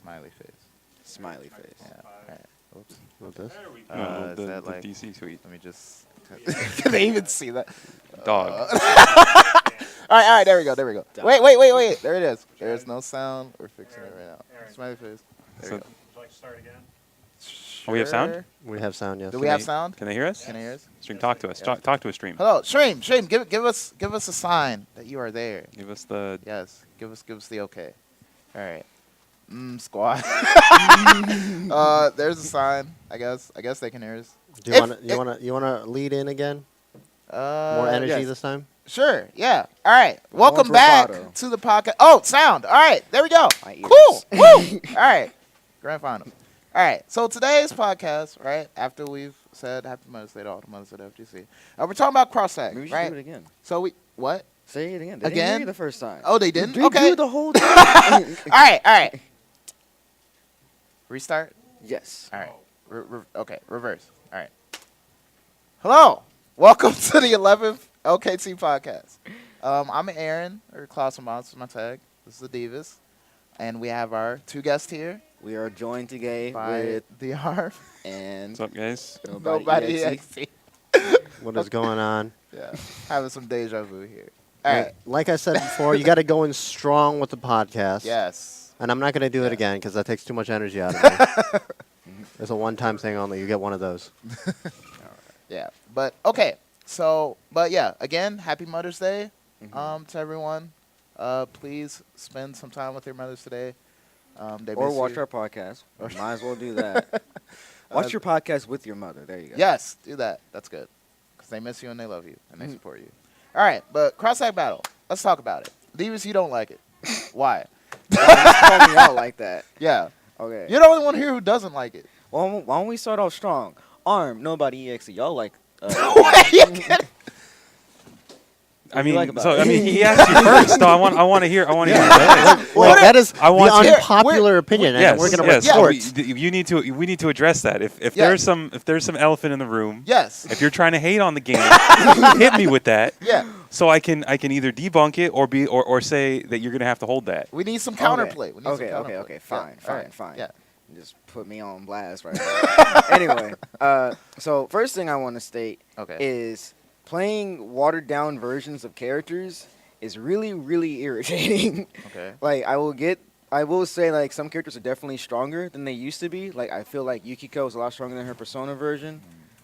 smiley face. Smiley face. Yeah. All right. Oops. What this? There we go. No, Is the that like? DC tweet. Let me just. Can they even see that? Dog. All right. There we go. Wait. There it is. There's no sound. We're fixing it right now. Aaron. Smiley face. There So- we go. Would you like to start again? Oh, we have sound? Sure. We have sound, yes. Do we have sound? Can they hear us? Can they hear us? Stream, talk to us. Talk to a stream. Hello, Stream. Give us a sign that you are there. Give us the. Yes. Give us the okay. All right. Squad. There's a sign. I guess they can hear us. Do you wanna lead in again? More energy yes. this time? Sure. Yeah. All right. Welcome More back bravado. to the podcast. Oh, sound. All right. There we go. My ears. Cool. Woo. All right. Grand final. All right. So today's podcast, right after we've said Happy Mother's Day to all the mothers at FGC, we're talking about cross-tag, Maybe we should right? do it again. So what? Say it again. They didn't Again? hear you the first time. Oh, they didn't. They Okay. do the whole time. All right. Restart. Yes. All right. Okay. Reverse. All right. Hello. Welcome to the 11th LKT podcast. I'm Aaron, or Klaus Moss is my tag. This is the Divas. And we have our two guests here We are joined today by with TheArm. and What's up, guys? Nobody.exe. What is going on? Yeah. Having some deja vu here. All right. Like I said before, you got to go in strong with the podcast. Yes. And I'm not going to do it again because that takes too much energy out of me. It's a one-time thing only. You get one of those. Yeah. But, okay. So, but yeah, again, happy Mother's Day to everyone. Please spend some time with your mothers today. They or miss watch you. our podcast. Might as well do that. Watch your podcast with your mother. There you go. Yes, do that. That's good. Because they miss you and they love you and they support you. All right, but cross-tag battle. Let's talk about it. Divas, you don't like it. Why? Call me out like that. Yeah. Okay. You're the only one here who doesn't like it. Well, why don't we start off strong? ARM, Nobody.exe. Y'all like. Wait, you kidding? I do you mean, like about it? he asked you first. No, I want to hear. Like, What that is I want the to- unpopular opinion, Yes, and we're going to yes. report. You need to. We need to address that. If Yeah. there's some elephant in the room. Yes. If you're trying to hate on the game, hit me with that. Yeah. So I can either debunk it or say that you're gonna have to hold that. We need some counterplay. We need Okay. some counterplay. Okay. Fine. Yeah. All right. Fine. Yeah. Just put me on blast right now. Anyway, so first thing I want to state Okay. is playing watered down versions of characters is really, really irritating. Okay. Like I will say like some characters are definitely stronger than they used to be. Like I feel like Yukiko is a lot stronger than her Persona version.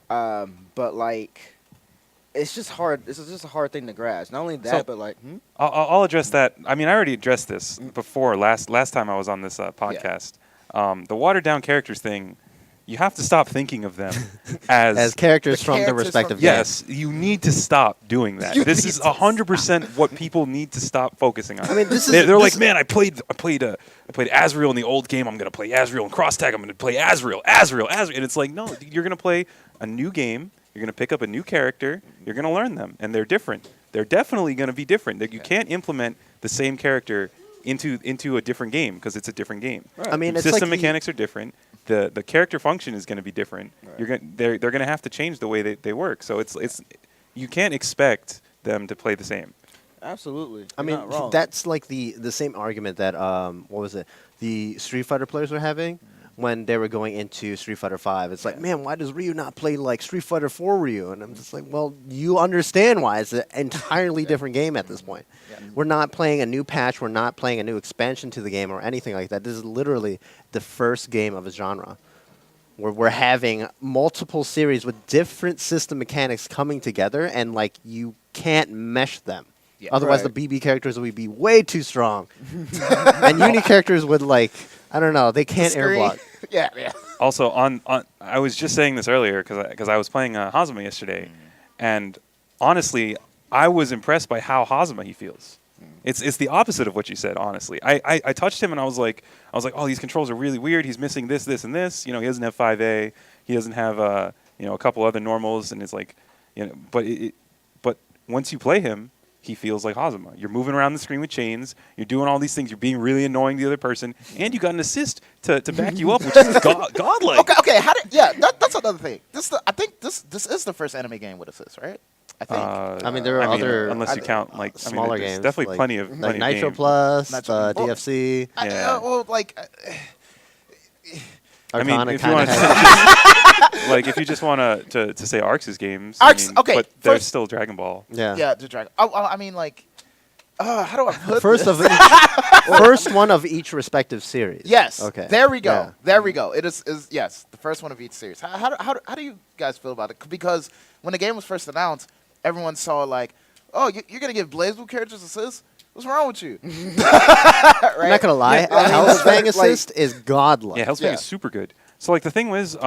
But like it's just hard. This is just a hard thing to grasp. Not only that, So- but like I'll address that. I mean, I already addressed this before last time I was on this podcast. The watered down characters thing. You have to stop thinking of them As characters The from the characters respective from- games. Yes, you need to stop doing that. This is 100% what people need to stop focusing on. I mean, this is they're this like, man, I played Azrael in the old game. I'm gonna play Azrael in cross tag. I'm gonna play Azrael, and it's like, no, you're gonna play a new game. You're gonna pick up a new character. You're gonna learn them, and they're different. They're definitely gonna be different. You can't implement the same character into a different game because it's a different game. Right. I mean, it's System like mechanics are different. The character function is going to be different. Right. They're going to have to change the way they work. So it's you can't expect them to play the same. absolutely. I You're mean, not wrong. that's like the same argument that what was it? The Street Fighter players were having when they were going into Street Fighter 5. It's like, man, why does Ryu not play like Street Fighter 4 Ryu? And I'm just like, well, you understand why. It's an entirely different game at this point. Yeah. We're not playing a new patch. We're not playing a new expansion to the game or anything like that. This is literally the first game of a genre where we're having multiple series with different system mechanics coming together, and like you can't mesh them. Yeah. Otherwise, Right. the BB characters would be way too strong, and Uni characters would like I don't know. They can't air Screen. block. Yeah. Also, on I was just saying this earlier because I was playing Hazama yesterday, and honestly, I was impressed by how Hazama he feels. It's the opposite of what you said. Honestly, I touched him and I was like, oh, these controls are really weird. He's missing this, and this. You know, he doesn't have 5A. He doesn't have a couple other normals, and it's like, but once you play him, he feels like Hazama. You're moving around the screen with chains. You're doing all these things. You're being really annoying to the other person, and you got an assist to back you up, which is godlike. Okay. That's another thing. I think this is the first anime game with assists, right? I think. I mean, there are other unless you count like smaller there's games. Definitely like, plenty of like plenty of Nitro games. Plus, Nitro- well, DFC. Yeah. I mean, Arcana if you kinda want has- like, if you just want to say Arcs' games, Arcs, I mean, okay, but there's first- still Dragon Ball. yeah. Yeah, the Dragon. Oh, I mean, like, how do I put First this? of each, first one of each respective series. Yes. Okay. There we go. Yeah. There we go. It is yes, the first one of each series. How do you guys feel about it? Because when the game was first announced, everyone saw like, oh, you're gonna give BlazBlue characters assists? What's wrong with you? I'm not gonna lie. Yeah, I mean, Hellsfang like- assist is godlike. Yeah, Hellsfang Yeah. is super good. So like the thing was,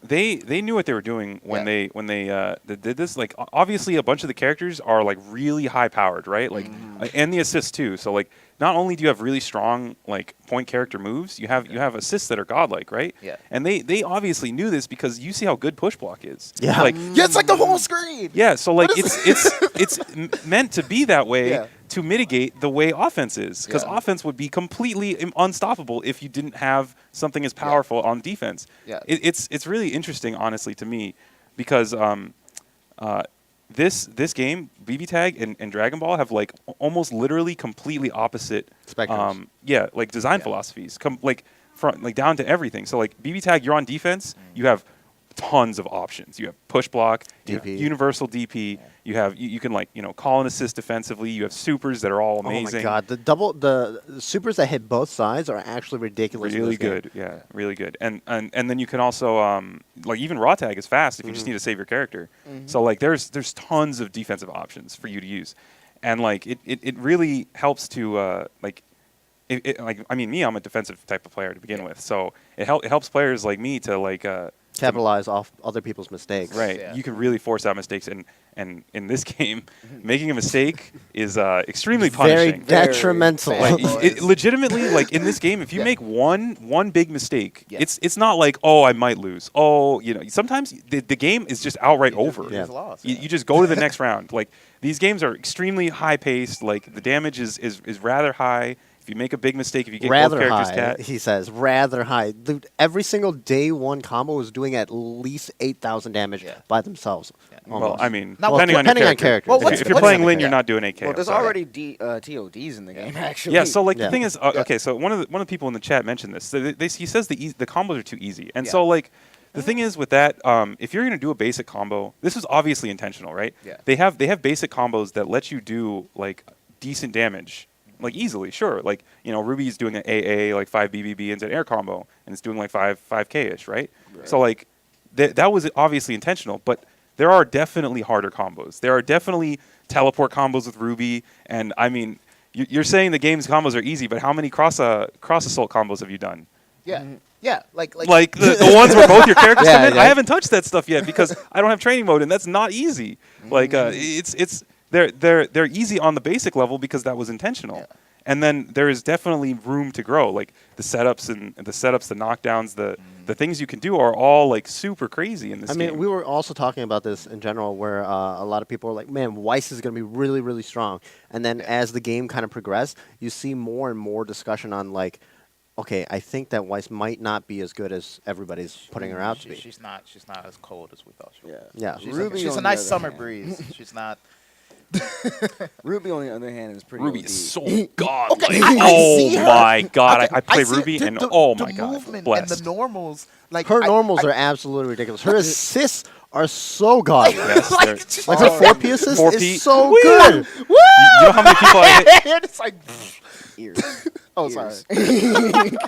they knew what they were doing when Yeah. they did this. Like obviously, a bunch of the characters are like really high powered, right? Like and the assists too. So like not only do you have really strong like point character moves, you have assists that are godlike, right? Yeah. And they obviously knew this because you see how good push block is. Yeah. Like Yeah, it's like the whole screen. yeah, so like What is it's meant to be that way Yeah. to mitigate the way offense is, because Yeah. offense would be completely unstoppable if you didn't have something as powerful on defense. Yeah. It's really interesting, honestly, to me, because this game, BB Tag and Dragon Ball, have like almost literally completely opposite Spectrums. like design philosophies, like from like down to everything. So like BB Tag, you're on defense, you have tons of options. You have push block, you have DP. universal DP. You have you can like call and assist defensively. You have supers that are all amazing. Oh my god, the supers that hit both sides are actually ridiculous. in Really this game. good, yeah, really good. And then you can also like even raw tag is fast if you just need to save your character. So like there's tons of defensive options for you to use, and like it really helps to like. Like I mean, I'm a defensive type of player to begin with, so it helps players like me to like Capitalize off other people's mistakes. right. Yeah. You can really force out mistakes, and in this game, making a mistake is extremely Very punishing. detrimental. Very Like Boys. legitimately, like in this game, if you Yeah. make one big mistake, Yeah. it's not like, oh, I might lose. Oh, sometimes the game is just outright over. You Yeah. just lost. You just go to the next round. Like these games are extremely high paced. Like the damage is rather high. If you make a big mistake, if you get both Rather characters high, cat, he says. Rather high. Dude, every single day one combo is doing at least 8,000 damage Yeah. by themselves. Yeah. well, Almost. I mean, Now, depending on depending your on character. character. Well, If what's- if you're what's playing the- Lin, you're yeah. not doing 8K. Well, there's sorry. already TODs in the game, actually. Yeah, so like Yeah. the thing is, okay, so one of the people in the chat mentioned this. So he says the combos are too easy, and Yeah. so like the thing is with that, if you're gonna do a basic combo, this was obviously intentional, right? Yeah. They have basic combos that let you do like decent damage, like easily, sure. Like Ruby's doing an AA like 5 BBB into an air combo, and it's doing like 5K ish, right? So like that was obviously intentional, but there are definitely harder combos. There are definitely teleport combos with Ruby, and I mean, you're saying the game's combos are easy, but how many cross assault combos have you done? Yeah. Yeah. Like Like the ones where both your characters Yeah, come in. yeah. I haven't touched that stuff yet because I don't have training mode, and that's not easy. Like it's they're easy on the basic level because that was intentional. Yeah. And then there is definitely room to grow. Like the setups, the knockdowns, the things you can do are all like super crazy in this I game. mean, we were also talking about this in general, where a lot of people are like, "Man, Weiss is going to be really, really strong." And then as the game kind of progressed, you see more and more discussion on like, "Okay, I think that Weiss might not be as good as everybody's putting her out to be." She's not as cold as we thought she was. Yeah. Yeah. She's, Ruby, she's on a the nice other summer hand- breeze. She's not. Ruby, on the other hand, is pretty Ruby OD. is so godlike. Okay, I oh see her. my god, Okay, I play see Ruby the- and the- oh the my god, movement blessed. and the normals. Like Her I- normals I- are absolutely ridiculous. Her assists are so godlike. Yes, like, they're- just- Like her 4P assist 4P. is so Woo! good. You know how many people I hit? And it's like, Ears. oh, sorry.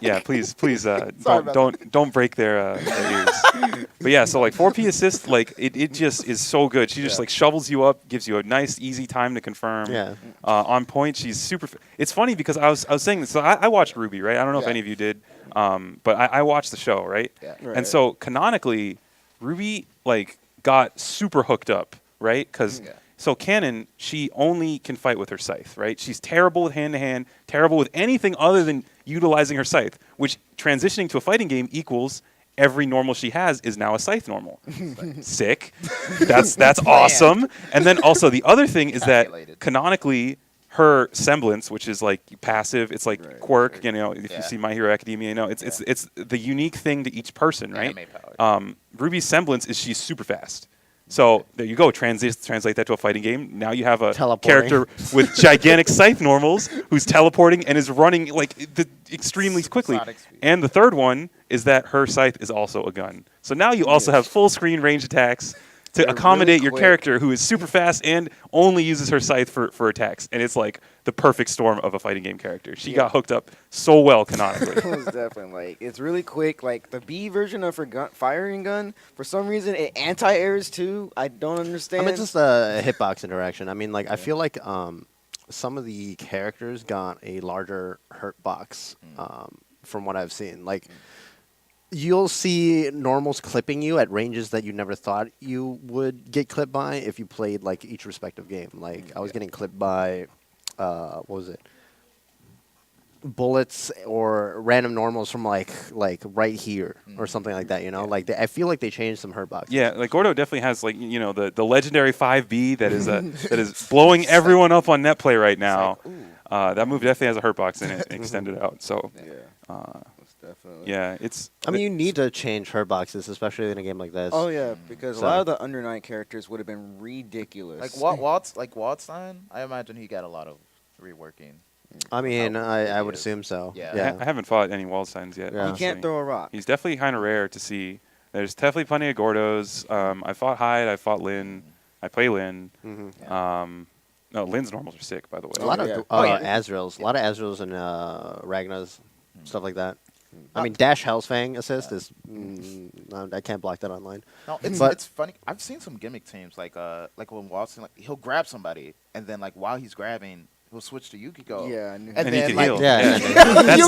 Yeah, please, Sorry about don't break their ears. But yeah, so like 4P assist, like it just is so good. She just like shovels you up, gives you a nice easy time to confirm. Yeah. On point, she's super. It's funny because I was saying this. So I watched Ruby, right? I don't know if Yeah. any of you did, but I watched the show, right? Yeah. Right. And so canonically, Ruby like got super hooked up, right? Because Yeah. so Canon, she only can fight with her scythe, right? She's terrible with hand-to-hand, terrible with anything other than utilizing her scythe, which transitioning to a fighting game equals every normal she has is now a scythe normal. Sick. That's awesome. And then also the other thing is that Calculated. canonically, her semblance, which is like passive, it's like Right, quirk, right. if Yeah. you see My Hero Academia, it's the unique thing to each person, right? Anime power. Ruby's semblance is she's super fast. So there you go. Translate that to a fighting game. Now you have a Teleporting. character with gigantic scythe normals who's teleporting and is running like extremely quickly. Supersonic speed. And the third one is that her scythe is also a gun. So now you also have full screen range attacks to They're accommodate really your quick. character who is super fast and only uses her scythe for attacks. And it's like the perfect storm of a fighting game character. She got hooked up so well canonically. It was definitely like it's really quick. Like the B version of her firing gun, for some reason it anti-airs too. I don't understand. I mean, just a hitbox interaction. I mean, like I feel like some of the characters got a larger hurt box from what I've seen. Like you'll see normals clipping you at ranges that you never thought you would get clipped by if you played like each respective game. Like I was getting clipped by what was it? Bullets or random normals from like right here or something like that, you know? Like I feel like they changed some hurt boxes. Yeah, like Gordo definitely has like the legendary 5B that is that is blowing everyone up on net play right now. That move definitely has a hurt box in it, extended out. So It's definitely. yeah, it's. I mean, you need to change hurt boxes, especially in a game like this. Oh yeah, because a lot of the Under Night characters would have been ridiculous. Like Waldstein, I imagine he got a lot of reworking. I mean, I would is. assume so. Yeah. I haven't fought any Waldsteins yet. Yeah. He honestly. can't throw a rock. He's definitely kind of rare to see. There's definitely plenty of Gordos. I fought Hyde. I fought Lin. I play Lin. No, Lin's normals are sick, by the way. A lot of yeah. Azraels, a lot of Azraels and Ragnas, stuff like that. I mean, Dash Hellsfang assist is I can't block that online. No, But- it's funny. I've seen some gimmick teams like when Waldstein, like he'll grab somebody and then like while he's grabbing, he'll switch to Yukiko. Yeah, I knew And And he then, can like, heal. Yeah.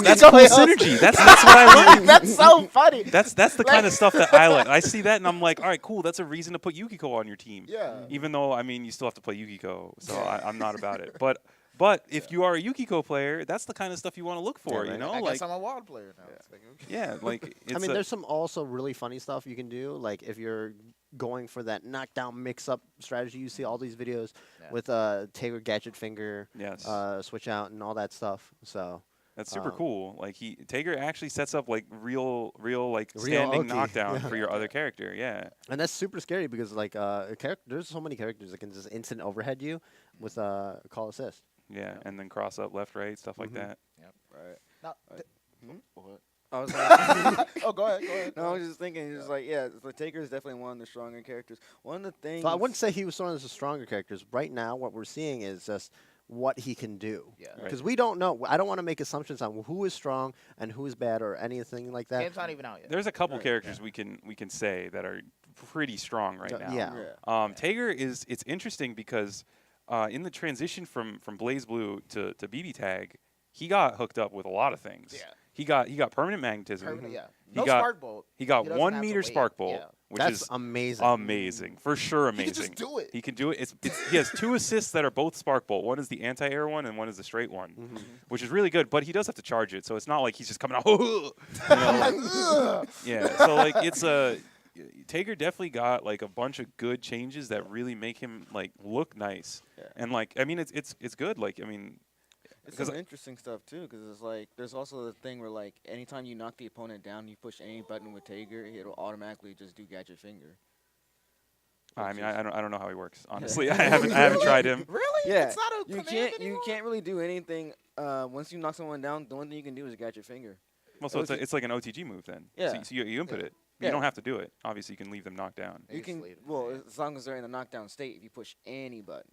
That's cool synergy. That's what I like. That's so funny. That's the kind of stuff that I like. I see that and I'm like, all right, cool. That's a reason to put Yukiko on your team. Yeah. Even though I mean, you still have to play Yukiko, so I'm not about it. But if you are a Yukiko player, that's the kind of stuff you want to look for. Yeah, you right. know, I like guess I'm a Wald player now. It's like, okay. yeah, like it's I mean, there's some also really funny stuff you can do. Like if you're going for that knockdown mix-up strategy, you see all these videos Yeah. with Taylor Gadget Finger, yes. switch out, and all that stuff. So That's super cool. Like Tager actually sets up like real like Real standing Oki, knockdown yeah. for your other character. Yeah. and that's super scary because like there's so many characters that can just instant overhead you with call assist. Yeah, and then cross up left, right, stuff like that. Right. Now, What? I was like, oh, go ahead. no, I was just thinking, just like, yeah, the Taker is definitely one of the stronger characters. One of the things. So I wouldn't say he was one of the stronger characters. Right now, what we're seeing is just what he can do. Yeah. Because we don't know. I don't want to make assumptions on who is strong and who is bad or anything like that. Game's not even out yet. There's a couple characters we can say that are pretty strong right now. Yeah. Tager it's interesting because in the transition from Blaze Blue to BB Tag, he got hooked up with a lot of things. Yeah. He got permanent magnetism. Permanent, yeah. He No got spark bolt. He got doesn't 1 have to meter wait. spark bolt, Yeah. which That's is amazing. amazing. For sure He amazing. can just do it. He can do it. He has 2 assists that are both spark bolt. One is the anti-air one and one is the straight one, which is really good. But he does have to charge it, so it's not like he's just coming out. You know, yeah. So like it's Tager definitely got like a bunch of good changes that really make him like look nice. Yeah. And like I mean it's good. Like I mean It's 'cause some interesting stuff too, because it's like there's also the thing where like anytime you knock the opponent down, you push any button with Tager, it'll automatically just do Gadget Finger. I mean I don't know how he works honestly. I haven't tried him. Really? Yeah, It's not a you command can't anymore? really do anything. Once you knock someone down, the only thing you can do is Gadget Finger. Well, so it's like an OTG move then. Yeah. So you input it. Yeah. You don't have to do it. Obviously, you can leave them knocked down. They You just can lead 'em. well as long as they're in a knockdown state. If you push any button,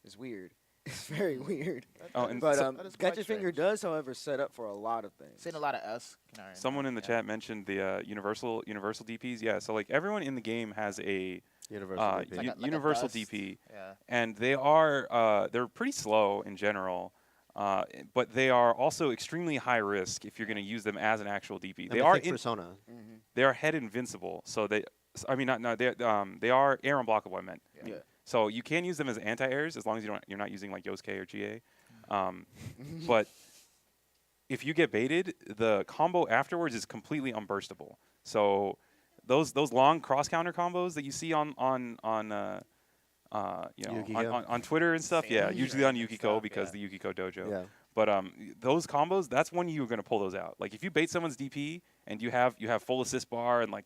it's weird. It's very weird. Oh, and But so- that is quite Gadget Finger strange. does, however, set up for a lot of things. Seen a lot of S. Canary. Someone in the Yeah. chat mentioned the universal DPs. Yeah, so like everyone in the game has a Universal. Like a- like a universal dust. DP, Yeah. and they're pretty slow in general, but they are also extremely high risk if you're going to use them as an actual DP. They are persona. they are head invincible, so they they are air unblockable. I meant. Yeah. So you can use them as anti-airs as long as you're not using like Yosuke or GA. But if you get baited, the combo afterwards is completely unburstable. So those long cross counter combos that you see on Yukiko? on Twitter and stuff, yeah, Same usually on and Yukiko stuff, because yeah. the Yukiko dojo. Yeah. But those combos, that's when you're gonna pull those out. Like if you bait someone's DP and you have full assist bar and like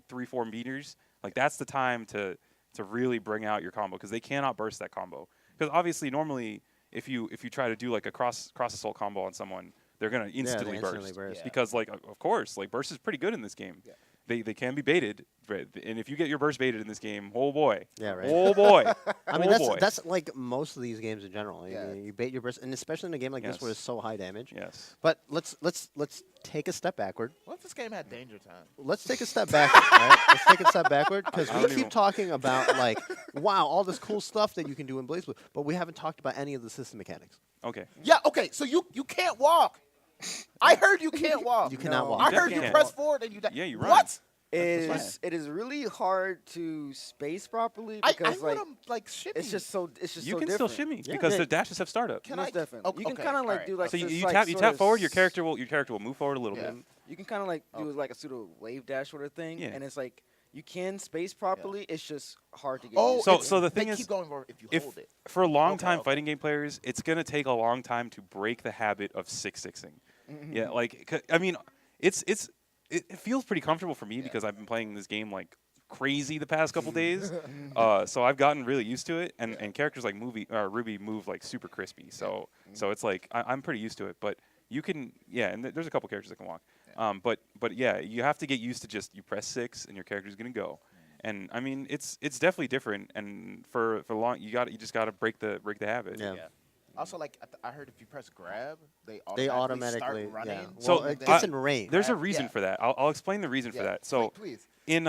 3-4 meters, like that's the time to to really bring out your combo because they cannot burst that combo. Because obviously, normally, if you try to do like a cross assault combo on someone, they're gonna instantly, instantly burst. burst. Yeah. Because like of course, like burst is pretty good in this game. Yeah. They can be baited, and if you get your burst baited in this game, oh boy, Yeah, right. oh boy, I mean, oh boy. that's like most of these games in general. Yeah. You bait your burst, and especially in a game like this where Yes. it's so high damage. Yes. But let's take a step backward. What if this game had danger time? Let's take a step back. Right? Let's take a step backward because I we don't keep even- talking about like, wow, all this cool stuff that you can do in BlazBlue, but we haven't talked about any of the system mechanics. Okay. Yeah. Okay. So you can't walk. I heard you can't walk. You cannot No. walk. I You heard you can't press walk. forward and you die. Yeah, you run. What? It is really hard to space properly I because like want to like shimmy. it's just so You so can different. still shimmy Yeah. because Yeah. the dashes have startup. Can Most I? definitely. Okay, You can kind of like alright. do like So you this, tap sort tap of forward, your character will move forward a little Yeah. bit. You can kind of like do Okay. like a pseudo wave dash sort of thing, Yeah. and it's like you can space properly. It's just hard to get. Oh, used So- to. so the they thing is, keep going forward if you If hold it. for long Okay, time okay. fighting game players, it's gonna take a long time to break the habit of 6-6ing. Yeah, like I mean, it feels pretty comfortable for me because I've been playing this game like crazy the past couple days. So I've gotten really used to it, and characters like Ruby move like super crispy. So it's like I'm pretty used to it. But you can and there's a couple characters that can walk. But yeah, you have to get used to just you press 6 and your character's gonna go. And I mean, it's definitely different. And for long, you just gotta break the habit. Yeah. Also, like I heard, if you press grab, they They automatically automatically, start running. yeah. So, Well, it they- gets in range. There's a Right, reason yeah. for that. I'll explain the reason for Yeah, that. So please. in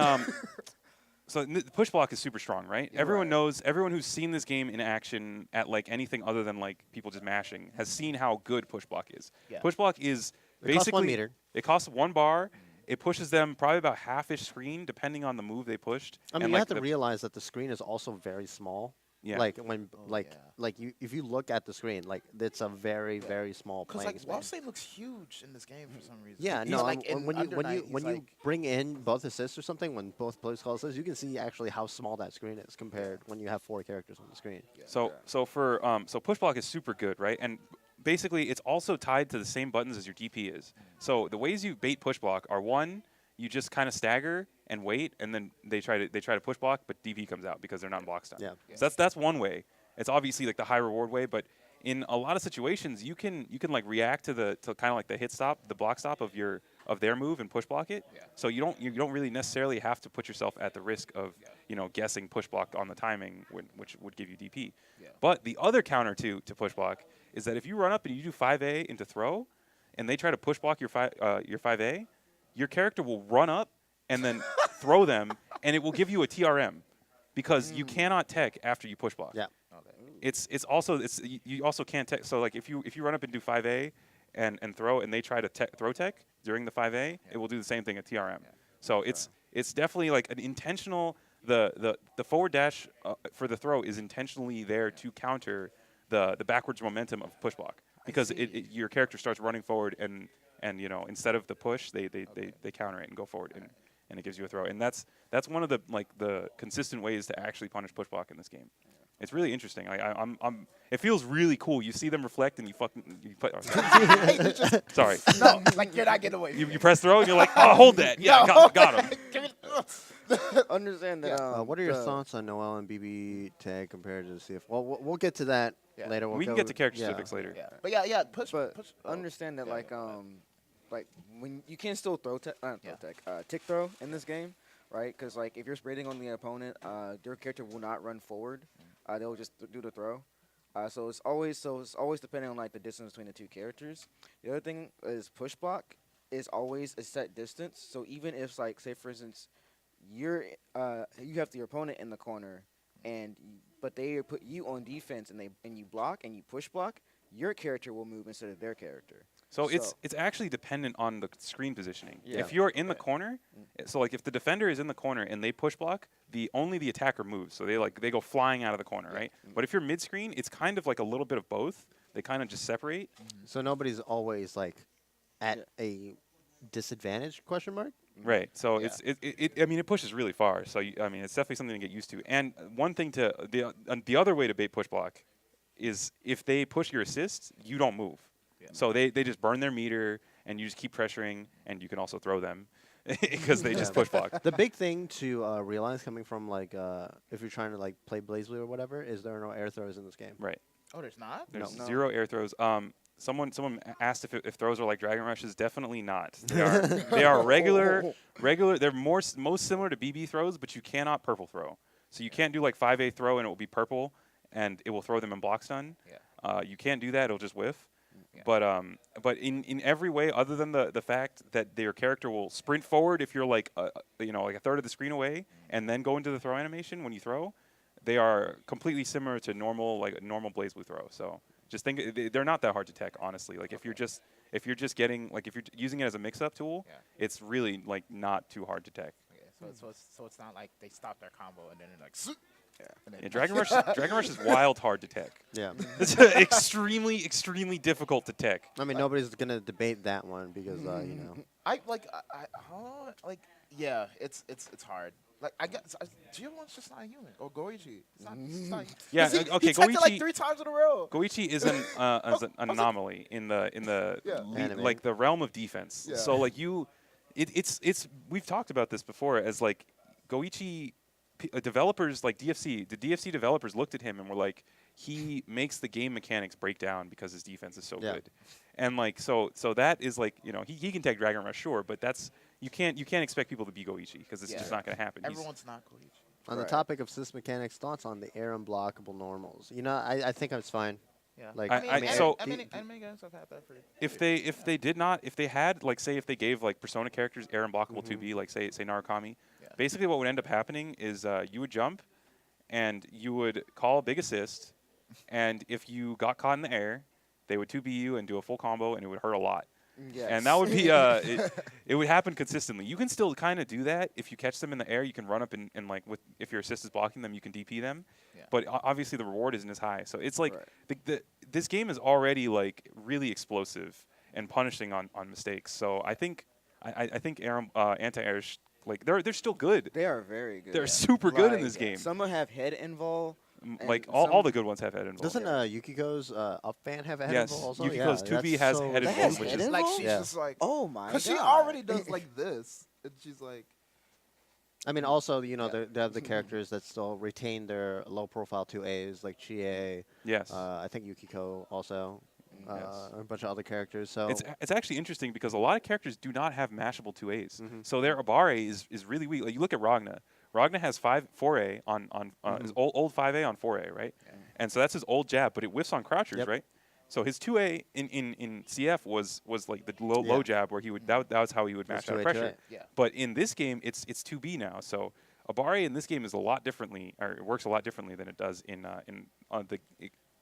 so push block is super strong, right? Yeah, Everyone right. knows. Everyone who's seen this game in action at like anything other than like people just mashing has seen how good push block is. Yeah. Push block is It costs basically 1 meter. It costs 1 bar. It pushes them probably about half-ish screen, depending on the move they pushed. I mean, And, you like, have to the- realize that the screen is also very small. Yeah. Like when, yeah. like you, if you look at the screen, like it's a very, very small Because playing like space. Wallstain looks huge in this game for some reason. Yeah, He's no. like in when you Under Night, when he's you like- bring in both assists or something, when both players call assists, you can see actually how small that screen is compared when you have 4 characters on the screen. So push block is super good, right? And basically, it's also tied to the same buttons as your DP is. So the ways you bait push block are: 1, you just kind of stagger and wait, and then they try to push block, but DP comes out because they're not in block stun. Yeah. So that's one way. It's obviously like the high reward way, but in a lot of situations, you can like react to kind of like the hit stop, the block stop of their move and push block it. Yeah. So you don't really necessarily have to put yourself at the risk of guessing push block on the timing, which would give you DP. Yeah. But the other counter to push block is that if you run up and you do 5A into throw, and they try to push block your 5A, your character will run up and then throw them, and it will give you a TRM because you cannot tech after you push block. Yeah. Okay. It's also you also can't tech. So like if you run up and do 5A and throw, and they try to throw tech during the 5A, it will do the same thing at TRM. Yeah. So it's definitely like an intentional the forward dash for the throw is intentionally there to counter the backwards momentum of push block because your character starts running forward and instead of the push they counter it and go forward and it gives you a throw, and that's one of the consistent ways to actually punish push block in this game. It's really interesting. It feels really cool. You see them reflect, and you play. Oh, sorry. No, like you're not getting away. From You press throw, and you're like, oh, hold that. Yeah, No. got him. Understand that. What are your thoughts on Noel and BB tag compared to the CF? Well, we'll get to that Yeah. later. We'll We can go- get to character yeah. specifics later. Yeah, but yeah, push. But push. understand that yeah, like yeah. like when you can still throw tech, tick throw in this game, right? Because like if you're spreading on the opponent, their character will not run forward. They'll just do the throw. So it's always depending on like the distance between the 2 characters. The other thing is push block is always a set distance. So even if like say for instance you have your opponent in the corner but they put you on defense and you block and you push block, your character will move instead of their character. So it's actually dependent on the screen positioning. Yeah. If you're in the corner, so like if the defender is in the corner and they push block, only the attacker moves. So they go flying out of the corner, right? But if you're mid screen, it's kind of like a little bit of both. They kind of just separate. So nobody's always like at a disadvantage? Question mark. Right. So Yeah. it pushes really far. So it's definitely something to get used to. And one thing the other way to bait push block is if they push your assist, you don't move. Yeah. So they just burn their meter and you just keep pressuring, and you can also throw them. because they just push block. The big thing to realize coming from like if you're trying to like play Blazblue or whatever is there are no air throws in this game. Right. Oh, there's not. There's No. 0 air throws. Someone asked if throws are like Dragon Rushes. Definitely not. They are regular. They're most similar to BB throws, but you cannot purple throw. So you can't do like 5A throw and it will be purple, and it will throw them in block stun. Yeah. You can't do that; it'll just whiff. Yeah. But in every way, other than the fact that their character will sprint forward if you're like like a third of the screen away, and then go into the throw animation when you throw, they are completely similar to normal BlazBlue throw. So just think they're not that hard to tech, honestly. Like if you're just getting like if you're using it as a mix-up tool, Yeah. it's really like not too hard to tech. Okay, so it's not like they stop their combo and then they're like, yeah. And then Yeah, Dragon Rush is wild hard to tech. Yeah. It's extremely difficult to tech. I mean, nobody's gonna debate that one because yeah, it's hard. Like I guess Gio1's just not human. Or Goichi. It's not Yeah, he okay, teched it like Goichi- 3 times in a row. Goichi is an anomaly in the Yeah. Anime. like the realm of defense. Yeah. So like it's we've talked about this before as like Goichi developers like DFC. The DFC developers looked at him and were like, he makes the game mechanics break down because his defense is so Yeah. good. And like so that is like he can take Dragon Rush sure, but that's you can't expect people to be Goichi because it's Yeah. just not going to happen. Everyone's not Goichi. on the Right. topic of sys mechanics, thoughts on the air unblockable normals. I think it's fine. Yeah. Like, I mean, anime games have had that for. If they had like say if they gave like Persona characters air unblockable 2B like say Narukami, Yeah. basically what would end up happening is you would jump and you would call a big assist, and if you got caught in the air, they would 2B you and do a full combo and it would hurt a lot. Yes. And that would be it would happen consistently. You can still kind of do that if you catch them in the air. You can run up and like if your assist is blocking them, you can DP them. Yeah. But obviously the reward isn't as high. So it's like Right. this game is already like really explosive and punishing on mistakes. So I think anti-air like they're still good. They are very good. They're super good in Like, this game. Some have head involved. and Like all some- the good ones have head involved. Doesn't Yukiko's up fan have a head Yes, involved also? Yukiko's Yeah, 2B that's has so head That involved, has which head is Like involved? she's Yeah. just like, Oh my god. because she already does like this, and she's like, I mean, also, Yeah. they have the characters that still retain their low-profile 2As, like Chie. yes. I think Yukiko also. Yes. A bunch of other characters. So It's actually interesting because a lot of characters do not have mashable 2As. Mhm. So their Abare is really weak. Like you look at Ragna. Ragna has 4A on his old 5A on 4A, right? Yeah. And so that's his old jab, but it whiffs on crouchers, Yep. right? So his 2A in CF was like the low Yeah. jab where he would that was how he would Just mash out 2A, pressure. 2A. yeah. But in this game, it's 2B now. So Abare in this game is a lot differently, or it works a lot differently than it does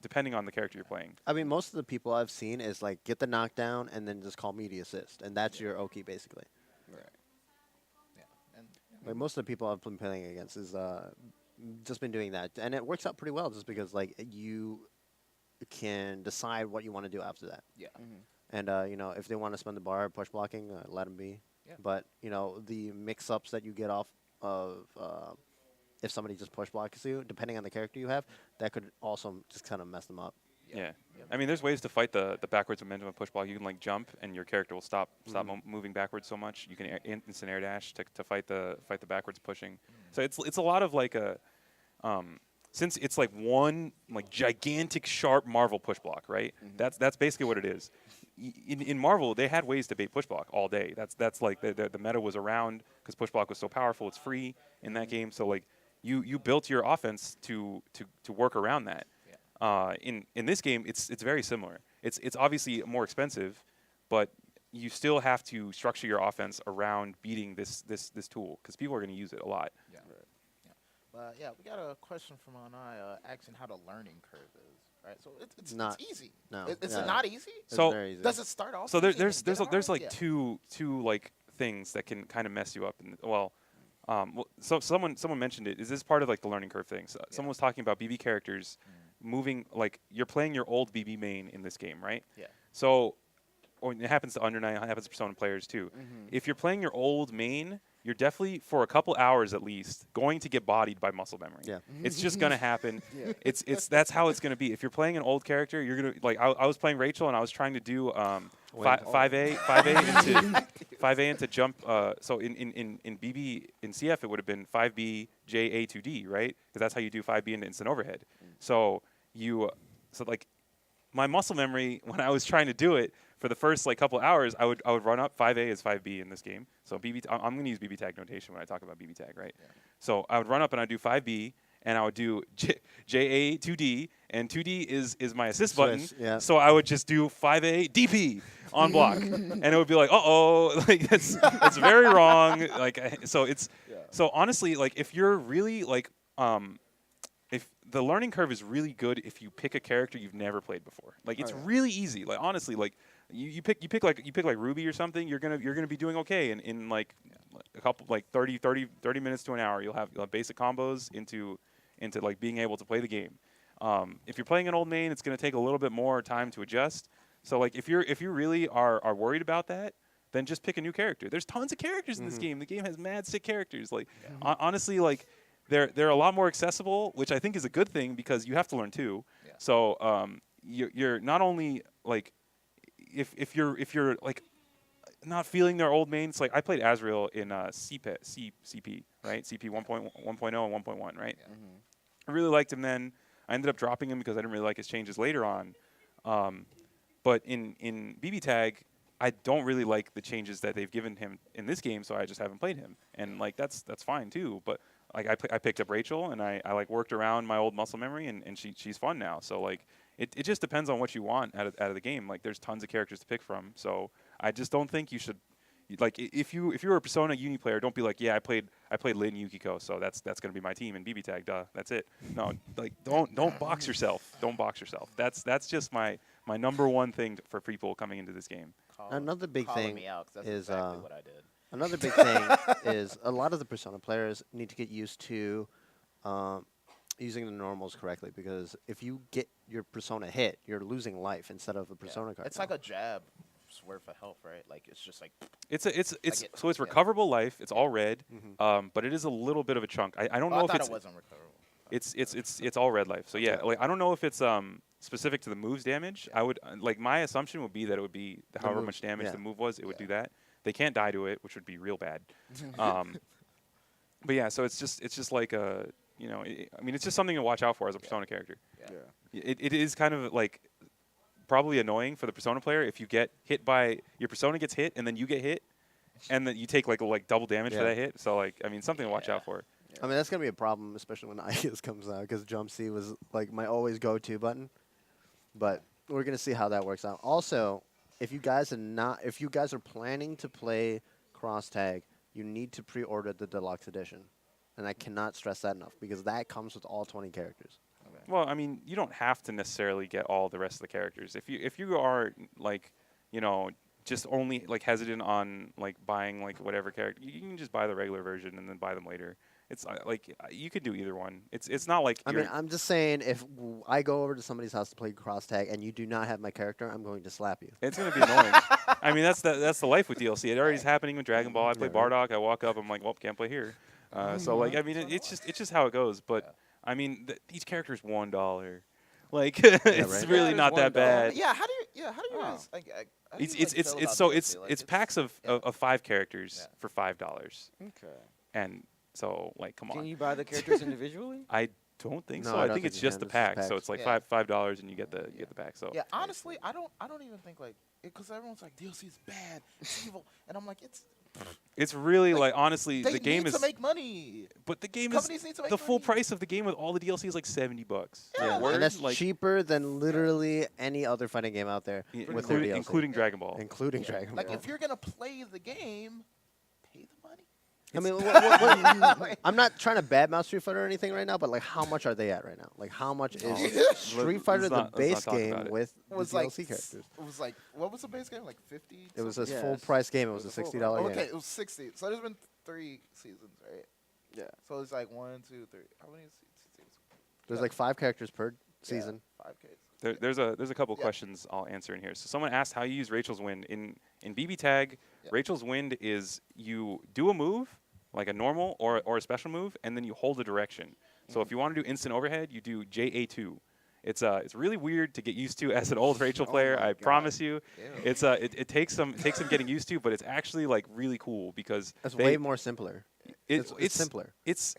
depending on the character you're playing. I mean, most of the people I've seen is like get the knockdown and then just call media assist, and that's your Oki basically. Right. Yeah. And Like most of the people I've been playing against is just been doing that, and it works out pretty well, just because like you can decide what you want to do after that. yeah. And if they want to spend the bar push blocking, let them be. Yeah. But the mix-ups that you get off of if somebody just push blocks you, depending on the character you have, that could also just kind of mess them up. Yeah. Yep. I mean, there's ways to fight the backwards momentum of push block. You can like jump, and your character will stop moving backwards so much. You can instant air dash to fight the backwards pushing. So it's a lot of like a since it's like one like gigantic sharp Marvel push block, right? That's basically what it is. In Marvel, they had ways to bait push block all day. That's like the meta was around because push block was so powerful. It's free in that game, so like you built your offense to work around that. In this game, it's very similar. It's obviously more expensive, but you still have to structure your offense around beating this tool because people are going to use it a lot. Yeah. Yeah. But yeah, we got a question from Onai asking how the learning curve is. Right. So it's Not- easy. no. It's Yeah. not easy. It's So- very easy. Does it start off? So easy and there's get hard? like Yeah. two like things that can kind of mess you up. So someone mentioned it. Is this part of like the learning curve thing? So someone was talking about BB characters moving like you're playing your old BB main in this game, right? Yeah. So, or it happens to Under Night, it happens to Persona players too. If you're playing your old main, you're definitely for a couple hours at least going to get bodied by muscle memory. Yeah. It's just gonna happen. Yeah. It's that's how it's gonna be. If you're playing an old character, you're gonna like I was playing Rachel and I was trying to do 5A 5A into jump. So in BB in CF it would have been 5B JA2D, right? Because that's how you do 5B into instant overhead. So like my muscle memory when I was trying to do it for the first like couple hours, I would run up 5A as 5B in this game. So I'm going to use BB tag notation when I talk about BB tag, right? Yeah. So I would run up and I'd do 5B and I would do JA2D, and 2D is my assist button. Yeah. So I would just do 5A DP on block, and it would be like, like that's very wrong. Like so honestly, like if you're really like if the learning curve is really good if you pick a character you've never played before. Like it's really easy. Like honestly, like you pick like Ruby or something, you're gonna be doing okay in like a couple like 30 minutes to an hour. You'll have basic combos into like being able to play the game. If you're playing an old main, it's gonna take a little bit more time to adjust. So like if you really are worried about that, then just pick a new character. There's tons of characters in this game. The game has mad sick characters. Like honestly, like they're a lot more accessible, which I think is a good thing because you have to learn too. Yeah. So you're not only like if you're like not feeling their old mains. Like I played Azrael in CP, right? CP 1.0 and 1.1, right? Yeah. I really liked him then. I ended up dropping him because I didn't really like his changes later on. But in BB Tag, I don't really like the changes that they've given him in this game, so I just haven't played him. And like that's fine too. But like I picked up Rachel and I like worked around my old muscle memory and she's fun now. So like it just depends on what you want out of the game. Like there's tons of characters to pick from. So I just don't think you should like if you're a Persona Uni player, don't be like, yeah, I played Lin Yukiko, so that's gonna be my team in BB Tag. Duh, that's it. No, like don't box yourself. Don't box yourself. That's just my number one thing for people coming into this game. Another big thing is exactly what I did. Another big thing is a lot of the Persona players need to get used to using the normals correctly, because if you get your Persona hit, you're losing life instead of a Persona card. It's like a jab worth of health, right? Like it's just like it's recoverable life. It's all red, but it is a little bit of a chunk. I don't know if it wasn't recoverable. It's all red life. So yeah, like I don't know if it's specific to the move's damage. I would like my assumption would be that it would be however much damage the move was. It would do that. They can't die to it, which would be real bad. But yeah, so it's just like a I mean it's just something to watch out for as a Persona character. Yeah. It is kind of like probably annoying for the Persona player if you get hit by your Persona gets hit and then you get hit and then you take like double damage for that hit. So like I mean something to watch out for. I mean that's gonna be a problem, especially when Ice comes out, because Jump C was like my always go-to button. But we're gonna see how that works out. Also, if you guys are planning to play Cross Tag, you need to pre-order the deluxe edition, and I cannot stress that enough because that comes with all 20 characters. Okay. Well, I mean, you don't have to necessarily get all the rest of the characters. If you are like, just only like hesitant on like buying like whatever character, you can just buy the regular version and then buy them later. It's like you could do either one. It's not like I mean, I'm just saying if I go over to somebody's house to play Cross Tag and you do not have my character, I'm going to slap you. It's going to be annoying. I mean, that's the life with DLC. It already is happening with Dragon Ball. I play Bardock. I walk up. I'm like, well, can't play here. So like, I mean, it's just how it goes. But I mean, each character is $1. Like it's really not that bad. Yeah. How do you guys? It's packs of 5 characters for $5. Okay. And so like, come on. Can you buy the characters individually? I don't think No, so. I I don't think think it's you just can. the This is pack. So packs. it's like $5 and you get the pack. So yeah, honestly, I don't even think like because everyone's like DLC is bad, it's evil, and I'm like it's really like honestly they the game need is to make money. but the game Companies is need to make the full money. price of the game with all the DLC is like $70. Yeah. Word, And that's like, cheaper than literally any other fighting game out there with their DLC. including Dragon Ball. Including Dragon Like Ball. if you're gonna play the game, pay the money. I mean, I'm not trying to badmouth Street Fighter or anything right now, but like, how much are they at right now? Like, how much is Street Fighter the base game with the DLC characters? It was like what was the base game? Like 50. It was a Yes. full price game. It was a $60 game. Okay, it was 60. So there's been 3 seasons, right? Yeah. So it's like 1, 2, 3. How many seasons? There's like 5 characters per season. 5K. There's a couple questions I'll answer in here. So someone asked how you use Rachel's Wind in BB Tag. Yeah. Rachel's Wind is you do a move like a normal or a special move, and then you hold a direction. So if you want to do instant overhead, you do JA2. It's really weird to get used to as an old Rachel player. my I God. promise you. Ew. It takes some getting used to, but it's actually like really cool because It's they- way more simpler. It's simpler. It's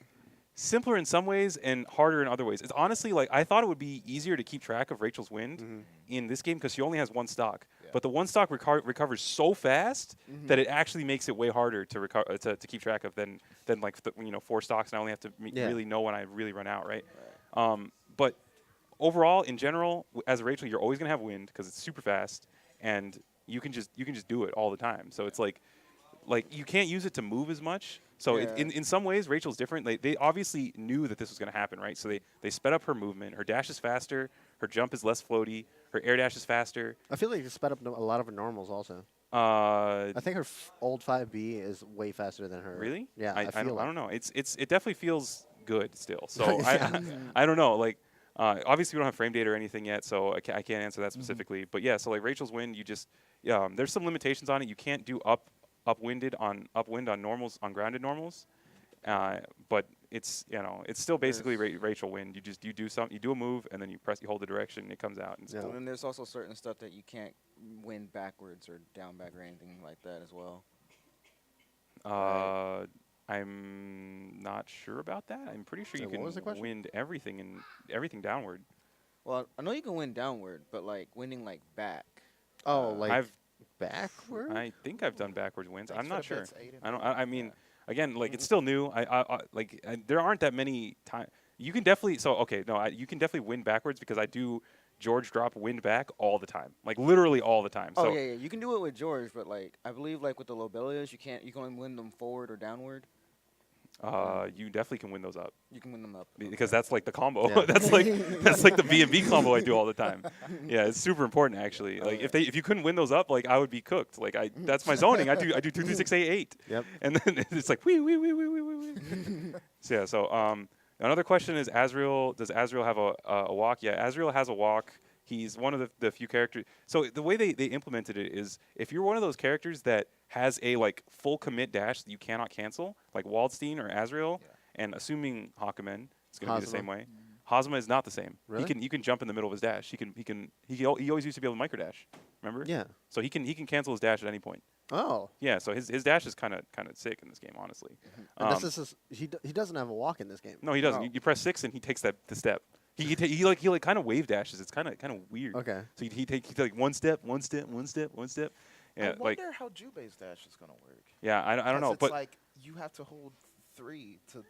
simpler in some ways and harder in other ways. It's honestly like I thought it would be easier to keep track of Rachel's wind in this game because she only has one stock. Yeah. But the one stock recovers so fast that it actually makes it way harder to to keep track of than like 4 stocks, and I only have to Yeah. really know when I really run out, right? But overall, in general, as a Rachel, you're always gonna have wind because it's super fast, and you can just do it all the time. So it's like you can't use it to move as much. So Yeah. in some ways, Rachel's different. They obviously knew that this was going to happen, right? So they sped up her movement. Her dash is faster. Her jump is less floaty. Her air dash is faster. I feel like you sped up a lot of her normals also. Uh, I think her old 5B is way faster than her. really? Yeah, I feel don't, like. I don't know. It definitely feels good still. So Yeah. I don't know. Like obviously we don't have frame data or anything yet, so I can't answer that specifically. But yeah, so like Rachel's wind, you just there's some limitations on it. You can't do upwind on normals on grounded normals. But it's it's still basically Rachel wind. You do something, you do a move, and then you hold the direction, and it comes out. And it's Yeah. cool. And there's also certain stuff that you can't win backwards or down back or anything like that as well. I'm not sure about that. I'm pretty sure So you what was the can question? wind everything downward. Well, I know you can win downward, but like winning like back. Oh, like I've backward? I think I've done backwards wins. Thanks I'm for not the sure. bits, Aiden. I don't. I mean, again, like it's still new. There aren't that many time. You can definitely. So okay, no, you can definitely win backwards because I do George drop wind back all the time, like literally all the time. Oh So yeah, you can do it with George, but like I believe like with the Lobelias, you can only win them forward or downward. you definitely can win those up You can win them up because that's like the combo. Yeah. that's like the B&B combo I do all the time. Yeah, it's super important actually. Like if you couldn't win those up, like I would be cooked. Like that's my zoning. I do 2 3 6 8. Yep. And then it's like wee wee wee wee wee wee wee. So yeah. So another question is Azrael. Does Azrael have a walk? Yeah, Azrael has a walk. He's one of the few characters. So the way they implemented it is if you're one of those characters that has a like full commit dash that you cannot cancel, like Waldstein or Azrael, and assuming Hakamen, it's going to be the Hazama. same way. Hazama is not the same. Really? You can jump in the middle of his dash. He always used to be able to micro dash. Remember? Yeah. So he can cancel his dash at any point. Oh. Yeah. So his dash is kind of sick in this game, honestly. And this is he doesn't have a walk in this game. No, he doesn't. No. You press 6 and he takes the step. He kind of wave dashes. It's kind of weird. Okay. So he takes like one step. Yeah, I like wonder how Jubei's dash is gonna work. yeah, I don't know, It's but like you have to hold 3 to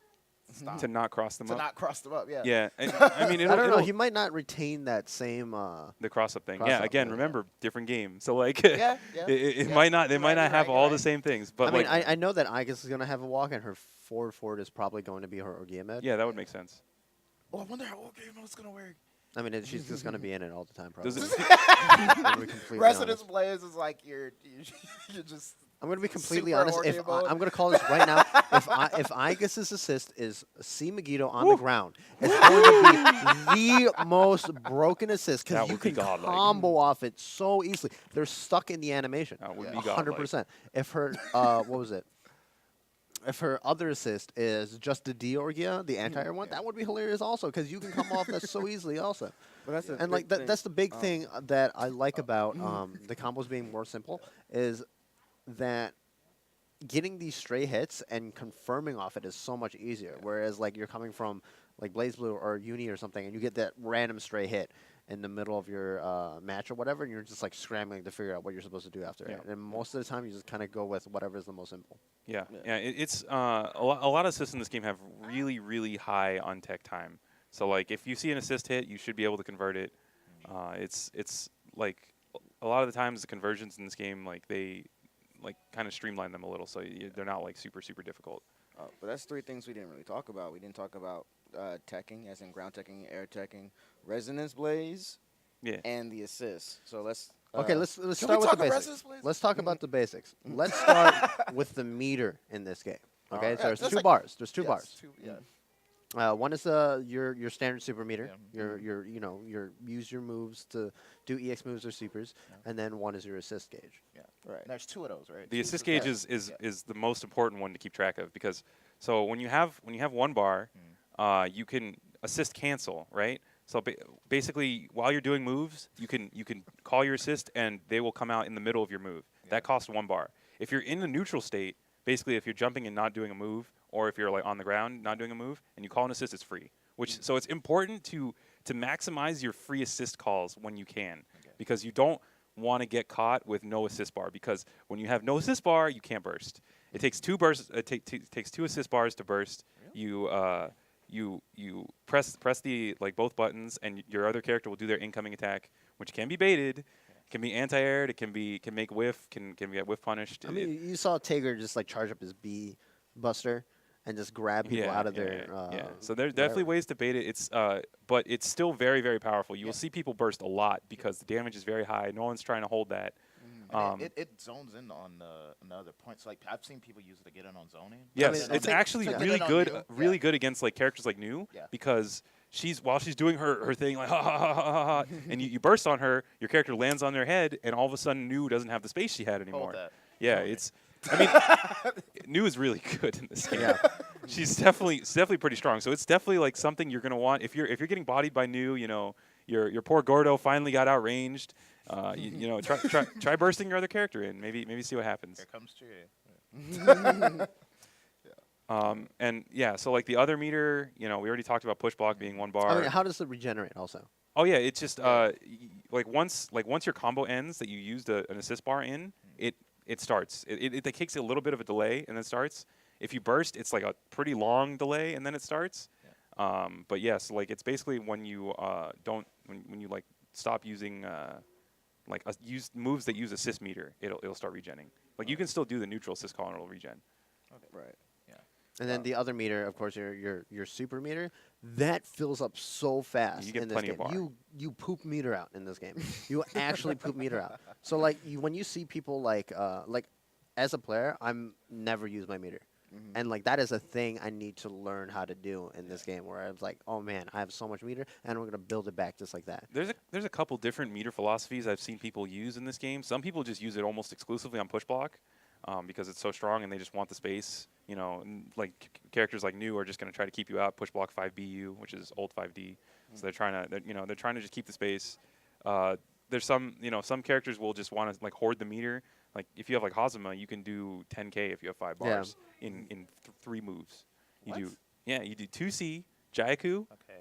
stop to not cross them to up. not cross them up. Yeah. Yeah, and, I mean, I don't know. it'll- He might not retain that same. the cross up thing. Cross Yeah, up, again, yeah. remember different game. So like, Yeah, yeah, it yeah. might not. They You're might right, not you're have right, all you're the right. same things, but I mean, like, I know that Igus is going to have a walk, and her forward is probably going to be her Orgia med. yeah, that would make sense. Oh, I wonder how old game mode's gonna work. I mean, she's just going to be in it all the time, probably. Does it? I'm gonna be completely Residence honest. players is like you're just. I'm going to be completely Super honest. Orgia mode. I'm going to call this right now. If Igus's assist is C. Megiddo on the ground, it's going to be the most broken assist That because you would be can godlike. combo off it so easily. They're stuck in the animation. That would Yeah. be godlike. 100%. If her what was it? If her other assist is just the Diorgia, the anti-air one, that would be hilarious also because you can come off that so easily also. But that's And like that's the big thing that I like about the combos being more simple is that getting these stray hits and confirming off it is so much easier. Whereas like you're coming from like BlazBlue or Uni or something and you get that random stray hit in the middle of your match or whatever, and you're just like scrambling to figure out what you're supposed to do after it. Yeah. And most of the time you just kind of go with whatever is the most simple. Yeah, it's a lot of assists in this game have really, really high on tech time. So like if you see an assist hit, you should be able to convert it. It's like a lot of the times the conversions in this game like they like kind of streamline them a little, so they're not like super difficult. But that's 3 things we didn't really talk about. We didn't talk about teching, as in ground teching, air teching, resonance blaze, Yeah. and the assist. So let's. Okay, let's Can we start with talk the about basics. Resonance Blaze? Let's talk about the basics. Let's start with the meter in this game. Okay, Yeah, so there's that's 2 like- bars. There's 2 Yes, bars. yeah. One is your standard super meter. Yeah. Your use your moves to do EX moves or supers, and then one is your assist gauge. Yeah. Right. And there's 2 of those, right? The Two assist for gauge that. is the most important one to keep track of because so when you have 1 bar, you can assist cancel, right? So basically, while you're doing moves, you can call your assist, and they will come out in the middle of your move. Yeah. That costs 1 bar. If you're in the neutral state, basically if you're jumping and not doing a move, or if you're like on the ground not doing a move, and you call an assist, it's free. So it's important to maximize your free assist calls when you can, because you don't want to get caught with no assist bar, because when you have no assist bar, you can't burst. It takes 2 bursts. Takes 2 assist bars to burst. Really? You press the both buttons, and your other character will do their incoming attack, which can be baited, can be anti-aired, it can make whiff, can get whiff punished. I mean, you saw Tager just like charge up his B buster and just grab people out of their. Yeah. So there's definitely ways to bait it. But it's still very, very powerful. You will see people burst a lot because the damage is very high. No one's trying to hold that. And it zones in on other points. Like I've seen people use it to get in on zoning. Yes, I mean, it's actually to get really in on good. New. Really good against like characters like New, Yeah. because while she's doing her thing, like ha ha ha ha ha, and you burst on her, your character lands on their head, and all of a sudden New doesn't have the space she had anymore. Hold that. Yeah, Okay. I mean, New is really good in this game. Yeah. She's definitely pretty strong. So it's definitely like something you're gonna want if you're getting bodied by New. You know, your poor Gordo finally got outranged. Try bursting your other character in. Maybe see what happens. Here comes Trey. And yeah, so like the other meter, we already talked about push block being 1 bar. I mean, how does it regenerate also? Oh yeah, it's just once your combo ends that you used an assist bar in, it starts. It takes a little bit of a delay and then starts. If you burst, it's like a pretty long delay and then it starts. Yeah. But yes, like it's basically when you when you like stop using use moves that use assist meter, it'll start regenning. Like you can still do the neutral assist call and it'll regen. Okay. Right. Yeah. And then the other meter, of course, your super meter, that fills up so fast You get in this plenty game. of bar. You poop meter out in this game. You actually poop meter out. So like when you see people like as a player, I'm never use my meter. And like that is a thing I need to learn how to do in this game, where I was like, oh man, I have so much meter, and we're gonna build it back just like that. There's a couple different meter philosophies I've seen people use in this game. Some people just use it almost exclusively on push block, because it's so strong and they just want the space. Like characters like New are just going to try to keep you out, push block 5BU, which is old 5D. So they're trying to just keep the space. There's some characters will just want to like hoard the meter. Like if you have like Hazama, you can do 10k if you have 5 bars in 3 moves. You What? do 2C Jayaku. Okay.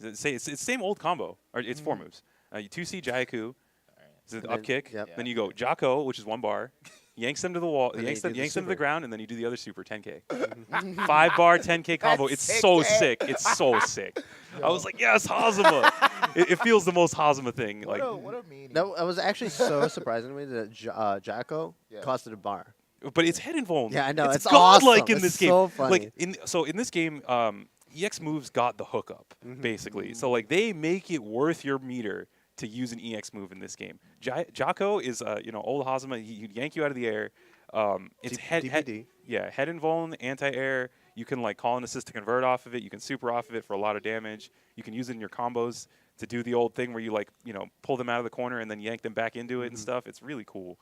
It's the same old combo, or it's 4 moves. You 2C Jayaku. All right. It's an And up kick. yep. Yeah. Then you go Jocko, which is 1 bar. Yanks them to the wall. And then Yanks you do the them to the super. ground, and then you do the other super 10k. 5 bar 10k combo. That's It's sick, so man. sick. It's so sick. I was like, yes, Hazama. it feels the most Hazama thing. What Like, a meanie. That was actually so surprising to me that Jacko Yeah. costed a bar. but it's head involved. Yeah, I know, it's godlike awesome. in this It's game. so funny. Like in this game, EX moves got the hookup basically. So like they make it worth your meter to use an EX move in this game. Jocko is old Hazama. He'd yank you out of the air. It's head DPD. head invuln, anti-air. You can like call an assist to convert off of it. You can super off of it for a lot of damage. You can use it in your combos to do the old thing where you like pull them out of the corner and then yank them back into it and stuff. It's really cool.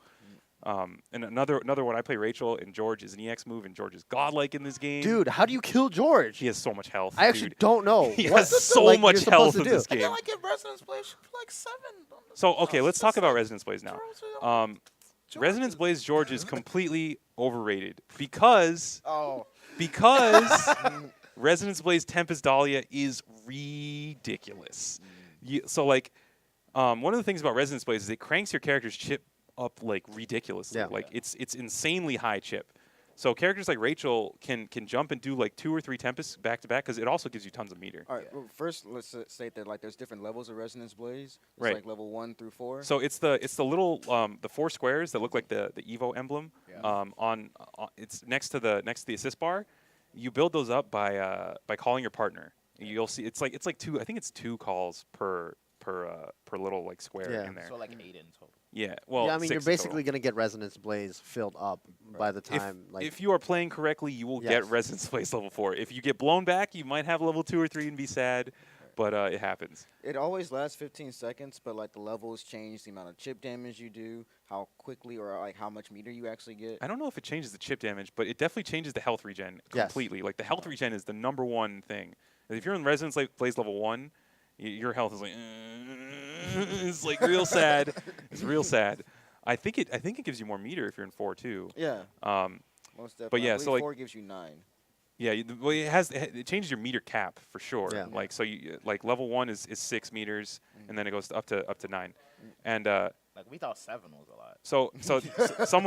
And another one, I play Rachel, and George is an EX move, and George is godlike in this game. Dude, how do you kill George? He has so much health. I actually dude. don't know. He what has so like, much you're supposed health to in do. this I game. feel like in Resonance Blaze should be like 7. So okay, let's talk about Resonance Blaze now. George Resonance is- Blaze George is completely overrated because Oh. Resonance Blaze Tempest Dahlia is ridiculous. So like, one of the things about Resonance Blaze is it cranks your character's chip up like ridiculously. Yeah. Like it's insanely high chip. So characters like Rachel can jump and do like 2 or 3 Tempests back to back because it also gives you tons of meter. All right. Well, first, let's state that like there's different levels of Resonance Blaze. It's Right. like level 1 through 4. So it's the little the 4 squares that look like the Evo emblem. Yeah. On it's next to the assist bar. You build those up by calling your partner. You'll see it's like 2. I think it's 2 calls per little like square Yeah. in there. So like 8 in total. Yeah. Well, yeah, I mean, 6 you're in total. basically gonna get Resonance Blaze filled up by the time. If you are playing correctly, you will get Yes. Resonance Blaze level 4. If you get blown back, you might have level 2 or 3 and be sad, but it happens. It always lasts 15 seconds, but like the levels change, the amount of chip damage you do, how quickly or like how much meter you actually get. I don't know if it changes the chip damage, but it definitely changes the health regen Yes. completely. Like the health regen is the #1 thing. If you're in Resonance Blaze level 1, your health is like it's like real sad. It's real sad. I think it gives you more meter if you're in 4 too. Yeah, Um, most definitely. but yeah, I so believe like 4 gives you 9. yeah, well, it changes your meter cap for sure. Yeah. Like so you like level 1 is 6 meters, and then it goes up to 9, and Like we thought 7 was a lot. so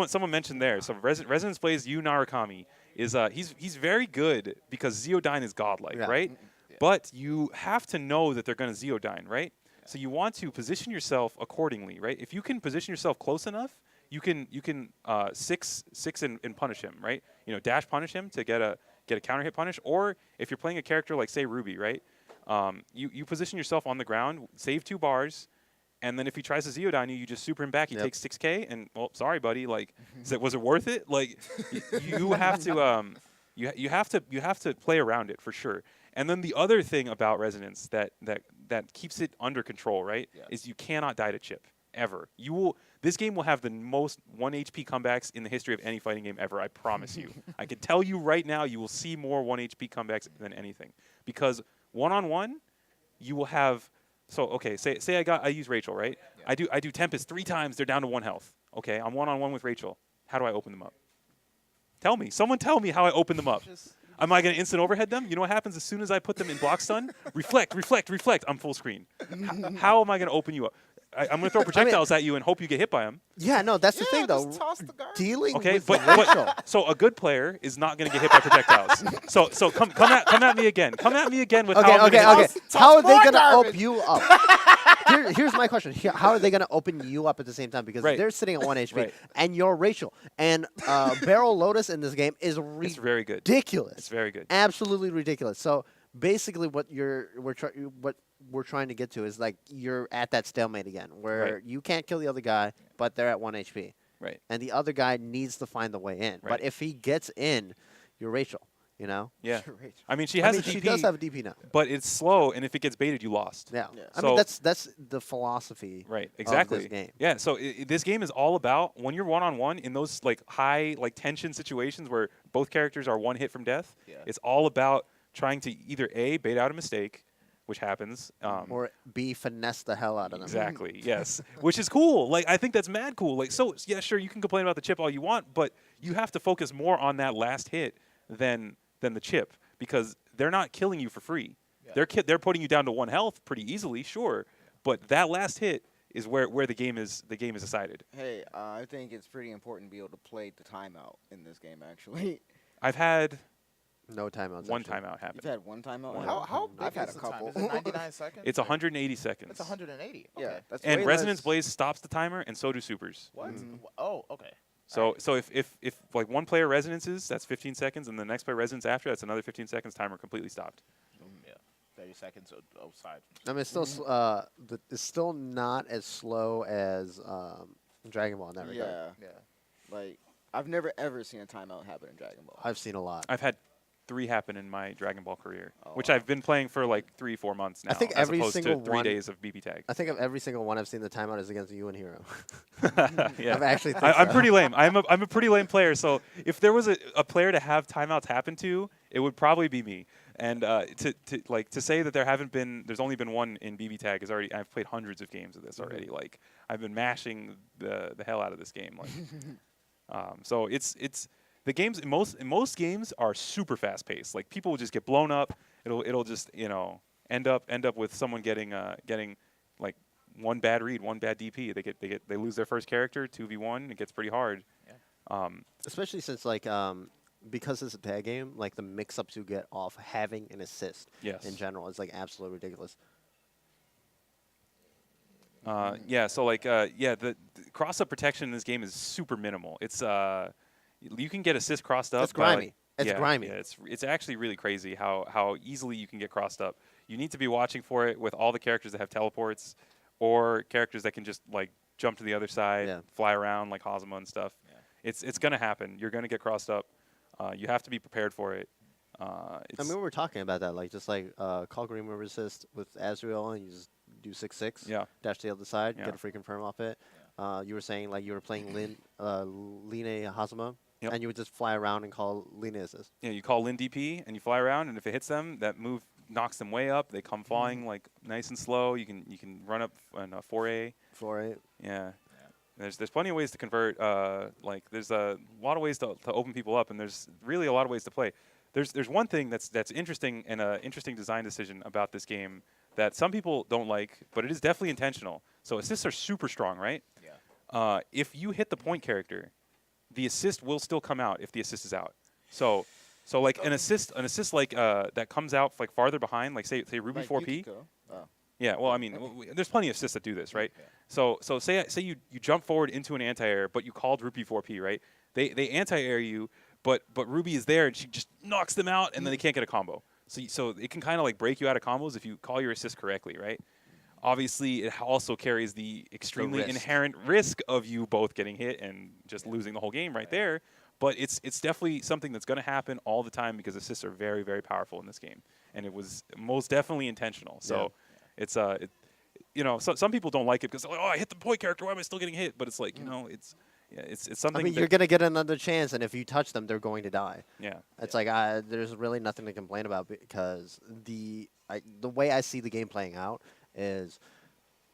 someone mentioned there. So Resonance plays Yu Narakami is he's very good because Zeodyne is godlike, Yeah. right? Yeah. But you have to know that they're going to Zeodyne, right? So you want to position yourself accordingly, right? If you can position yourself close enough, you can six and punish him, right? You know, dash punish him to get a counter hit punish, or if you're playing a character like say Ruby, right? You position yourself on the ground, save 2 bars. And then if he tries to Zeodyne you, you just super him back. He Yep. takes 6K, and well, sorry, buddy. Like, was it worth it? Like, you have to you have to play around it for sure. And then the other thing about Resonance that keeps it under control, right, Yeah. is you cannot die to chip ever. You will. This game will have the most 1 HP comebacks in the history of any fighting game ever. I promise you. I can tell you right now, you will see more 1 HP comebacks than anything, because 1-on-1, you will have. So okay, say I use Rachel, right? Yeah. I do Tempest 3 times. They're down to 1 health. Okay, I'm 1-on-1 with Rachel. How do I open them up? Tell me. Someone tell me how I open them up. Am I going to instant overhead them? You know what happens as soon as I put them in block stun? Reflect. I'm full screen. How am I going to open you up? I'm going to throw projectiles at you and hope you get hit by them. Yeah, no, that's the Yeah, thing though. just toss the guard. Dealing Okay, with but Rachel. so a good player is not going to get hit by projectiles. So come at me again. Come at me again with how I'm Okay, gonna okay. hit you. Toss How are they more going to garbage. open you up? Here's my question. How are they going to open you up at the same time? Because Right. they're sitting at 1 HP, Right. and you're Rachel. And Barrel Lotus in this game is It's very good. ridiculous. It's very good. Absolutely ridiculous. So basically, what we're trying to get to is like you're at that stalemate again, where Right. you can't kill the other guy, but they're at 1 HP, Right. and the other guy needs to find the way in. Right. But if he gets in, you're Rachel. You know. Yeah. Rachel. I mean, she I has mean, a DP, she does have a DP now. but it's slow, and if it gets baited, you lost. Yeah. Yeah. I So- mean, that's the philosophy. Right, Of exactly. this game. Yeah, so this game is all about when you're 1-on-1 in those like high like tension situations where both characters are 1 hit from death. Yeah. It's all about trying to either A, bait out a mistake, which happens. Or B, finesse the hell out of them. Exactly. Yes, which is cool. Like I think that's mad cool. Like so, yeah, sure, you can complain about the chip all you want, but you have to focus more on that last hit than the chip, because they're not killing you for free. Yeah. They're putting you down to 1 health pretty easily, sure, but that last hit is where the game is decided. Hey, I think it's pretty important to be able to play the timeout in this game, actually. I've had No timeouts. one actually. timeout happen. You've had one timeout? One. How I've big had is a the time? couple. Is it 99 seconds? It's 180 seconds. It's 180. Yeah, Okay. that's And way Resonance less. Blaze stops the timer, and so do supers. What? Mhm. Oh, okay. So if like one player resonances, that's 15 seconds, and the next player resonance after, that's another 15 seconds. Timer completely stopped. Yeah. 30 seconds outside. I mean, it's still it's still not as slow as Dragon Ball in that regard. Yeah, Yeah. like I've never ever seen a timeout happen in Dragon Ball. I've seen a lot. I've had 3 happen in my Dragon Ball career, Oh, which wow. I've been playing for like 3-4 months now. I think as every opposed single to 3 one- days of BB tag. I think of every single one I've seen the timeout is against you and Hero. Yeah. I've actually. Think I'm so. pretty lame. I'm a pretty lame player. So if there was a player to have timeouts happen to, it would probably be me. And to say that there's only been one in BB tag is already. I've played hundreds of games of this already. Like I've been mashing the hell out of this game. Like, so it's the games in most games are super fast paced. Like people will just get blown up. It'll just end up with someone getting like one bad read, one bad DP. They lose their first character, 2v1. It gets pretty hard. Yeah. Especially since because it's a tag game, like the mix-ups you get off having an assist Yes. in general is like absolutely ridiculous. Yeah. So the cross-up protection in this game is super minimal. It's you can get assist crossed up. It's by, grimy. It's yeah, grimy. Yeah, it's actually really crazy how easily you can get crossed up. You need to be watching for it with all the characters that have teleports, or characters that can just like jump to the other side, Yeah. fly around like Hazama and stuff. Yeah. It's gonna happen. You're gonna get crossed up. You have to be prepared for it. I mean, we were talking about that, call green river assist with Azrael, and you just do 6/6, Yeah. dash to the other side, Yeah. get a free confirm off it. You were saying like you were playing Line Hazama, Yep. and you would just fly around and call Line assist. You call Lin DP and you fly around, and if it hits them, that move knocks them way up. They come falling like nice and slow. You can run up on a 4A. 4-8. Yeah. There's plenty of ways to convert. Like there's a lot of ways to open people up, and there's really a lot of ways to play. There's one thing that's interesting and an interesting design decision about this game that some people don't like, but it is definitely intentional. So assists are super strong, right? Yeah. If you hit the point character, the assist will still come out if the assist is out. So like an assist like that comes out like farther behind, like say Ruby Like 4P. Yukiko. Oh. Yeah, well, I mean, there's plenty of assists that do this, right? Yeah. So say you jump forward into an anti-air, but you called Ruby 4P, right? They anti-air you, but Ruby is there and she just knocks them out, and then they can't get a combo. So it can kind of like break you out of combos if you call your assist correctly, right? Obviously, it also carries the extremely risk. inherent risk of you both getting hit and just losing the whole game right there. But it's definitely something that's going to happen all the time because assists are very, very powerful in this game, and it was most definitely intentional. So it's some people don't like it because like, oh, I hit the point character, why am I still getting hit? But it's like it's something. I mean, that you're gonna get another chance, and if you touch them, they're going to die. Yeah. It's like there's really nothing to complain about because the way I see the game playing out is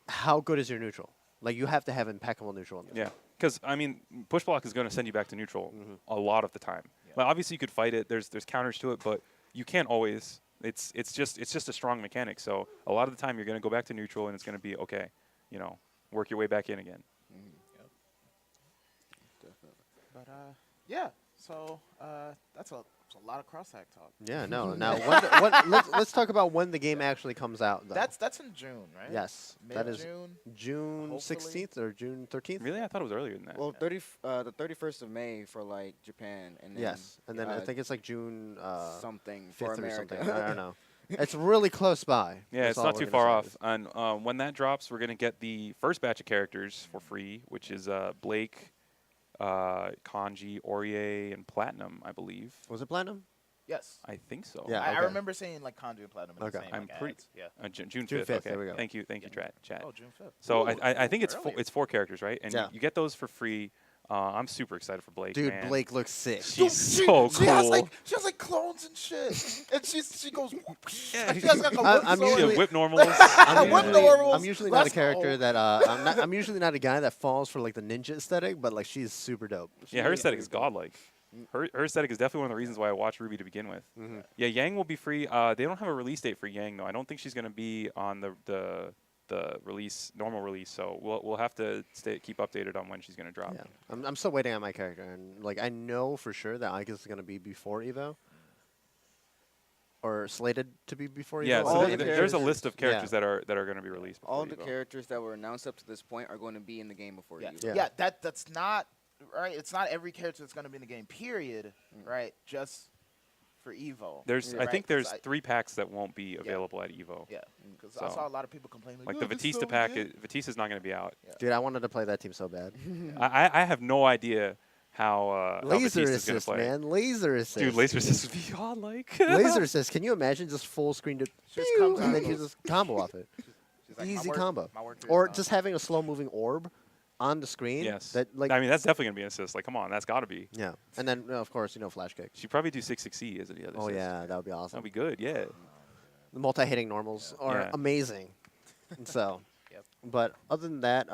how good is your neutral? Like you have to have impeccable neutral in this. Yeah, because I mean, push block is going to send you back to neutral a lot of the time. Yeah. Like, obviously, you could fight it. There's counters to it, but you can't always. It's just a strong mechanic. So a lot of the time, you're going to go back to neutral, and it's going to be okay. Work your way back in again. Yep. But yeah. So that's a lot of cross-hack talk. Yeah, no. Now, let's talk about when the game actually comes out. Though. That's in June, right? yes, that is Mid-June. June Hopefully. 16th or June 13th. Really, I thought it was earlier than that. Well, the 31st of May for like Japan, and then Yes, and then I think it's like June something 5th for or America. something. I don't know. It's really close by. Yeah, That's it's all not we're too gonna far say. off. And when that drops, we're going to get the first batch of characters for free, which is Blake, Kanji, Aurier, and Platinum, I believe. Was it platinum? Yes. I think so. Yeah. I okay. remember saying like Conduit Platinum in Okay. the same I'm like, pretty- ads. Yeah. June June 5th. 5th, Okay. there we go. Thank you, Yeah. chat. Oh, June 5th. So Ooh, I think it's early. it's 4 characters, right? And Yeah. you get those for free. I'm super excited for Blake. Dude, man. Blake looks sick. She's She so She has cool. like clones and shit, and she goes. Yeah. She has like a I'm whip She sword. has whip normals. I'm What usually, normals? I'm usually not a Let's character go. that I'm usually not a guy that falls for like the ninja aesthetic, but like she's super dope. Yeah, her aesthetic is godlike. Her aesthetic is definitely one of the reasons why I watch Ruby to begin with. Yeah, Yang will be free. They don't have a release date for Yang though. I don't think she's going to be on the normal release. So we'll have to keep updated on when she's going to drop. Yeah, I'm still waiting on my character, and like I know for sure that Ike is gonna be before Evo, or slated to be before Evo. Yeah, All so the there's a characters- list of characters yeah. that are going to be released. Before All the Evo. characters that were announced up to this point are going to be in the game before Yeah. you. Yeah. Yeah. That's not right. It's not every character that's going to be in the game. Period. Right. Just for Evo. There's, Yeah. I think Right, 'cause there's I- 3 packs that won't be available at Evo. Yeah. Because I So- saw a lot of people complaining. Like "Oh, the this Batista so pack, good." Batista's not going to be out. Dude, I wanted to play that team so bad. I have no idea how Laser Batista's going to assist, play. man. Laser assist. Dude, laser assist would be godlike. Laser assist. Can you imagine just full screen to Just comes out and then and you goes- just combo off it? She's like, "My Easy work- combo. my work here is Or done." just having a slow moving orb on the screen. Yes. That like I mean, that's definitely going to be an assist. Like, come on, that's got to be. yeah. And then of course flash kick. She'd probably do 6-6-E as the other Oh assist. yeah, that would be awesome. That'd be good, yeah. The multi-hitting normals are Yeah. amazing. And so, Yep. but other than that,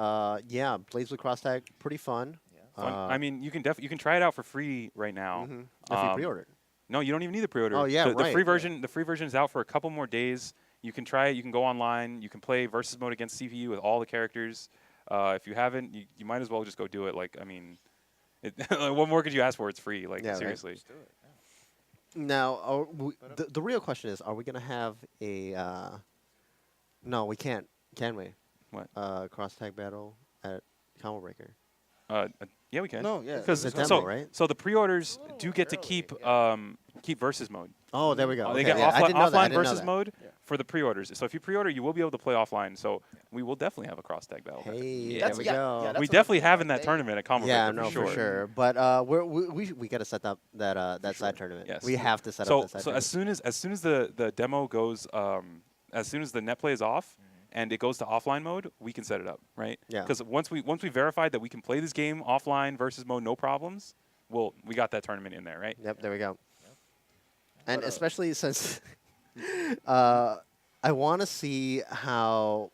yeah, Blaze with cross tag, pretty fun. Yeah. Fun. I mean, you can try it out for free right now. If you pre-ordered. No, you don't even need the pre-order. Oh, yeah, the right. free version. The free version is out for a couple more days. You can try it. You can go online. You can play versus mode against CPU with all the characters. If you haven't, you might as well just go do it. Like, I mean, what more could you ask for? It's free. Like, Yeah, right. seriously. Just do it. Yeah. Now, the real question is, are we gonna have a? No, we can't. Can we? What? Cross tag battle at Combo Breaker. Yeah, we can. No, yeah. Because It's a demo, so, right? so the pre-orders A little do get to early, keep yeah. keep versus mode. Oh, there we go. They Okay, get yeah, I didn't know that. I offline didn't know versus that. mode Yeah. for the pre-orders. So if you pre-order, you will be able to play offline. So we will definitely have a cross tag battle. Hey, Yeah. there That's- we yeah, go. yeah, that's we what definitely I'm have saying, in that like, tournament at Combo Yeah, Breaker, no, for for sure. But we got to set up that side tournament. Yes. We have to set So up that side so tournament. as soon as the demo goes, as soon as the net play is off and it goes to offline mode, we can set it up, right? Yeah. Because once we verified that we can play this game offline versus mode no problems, we got that tournament in there, right? Yep, there we go. And But, especially since I want to see how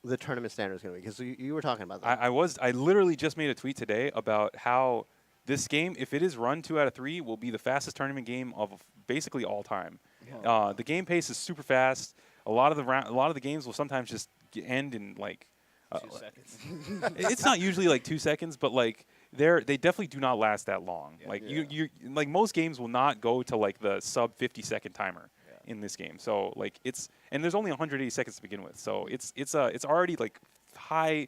the tournament standard is going to be because you were talking about that. I literally just made a tweet today about how this game, if it is run 2 out of 3, will be the fastest tournament game of basically all time. The game pace is super fast. A lot of the games will sometimes just end in like 2 seconds. it's not usually like 2 seconds, but like they definitely do not last that long. Yeah. Like you like most games will not go to like the sub 50-second timer in this game. So like and there's only 180 seconds to begin with. So it's already like high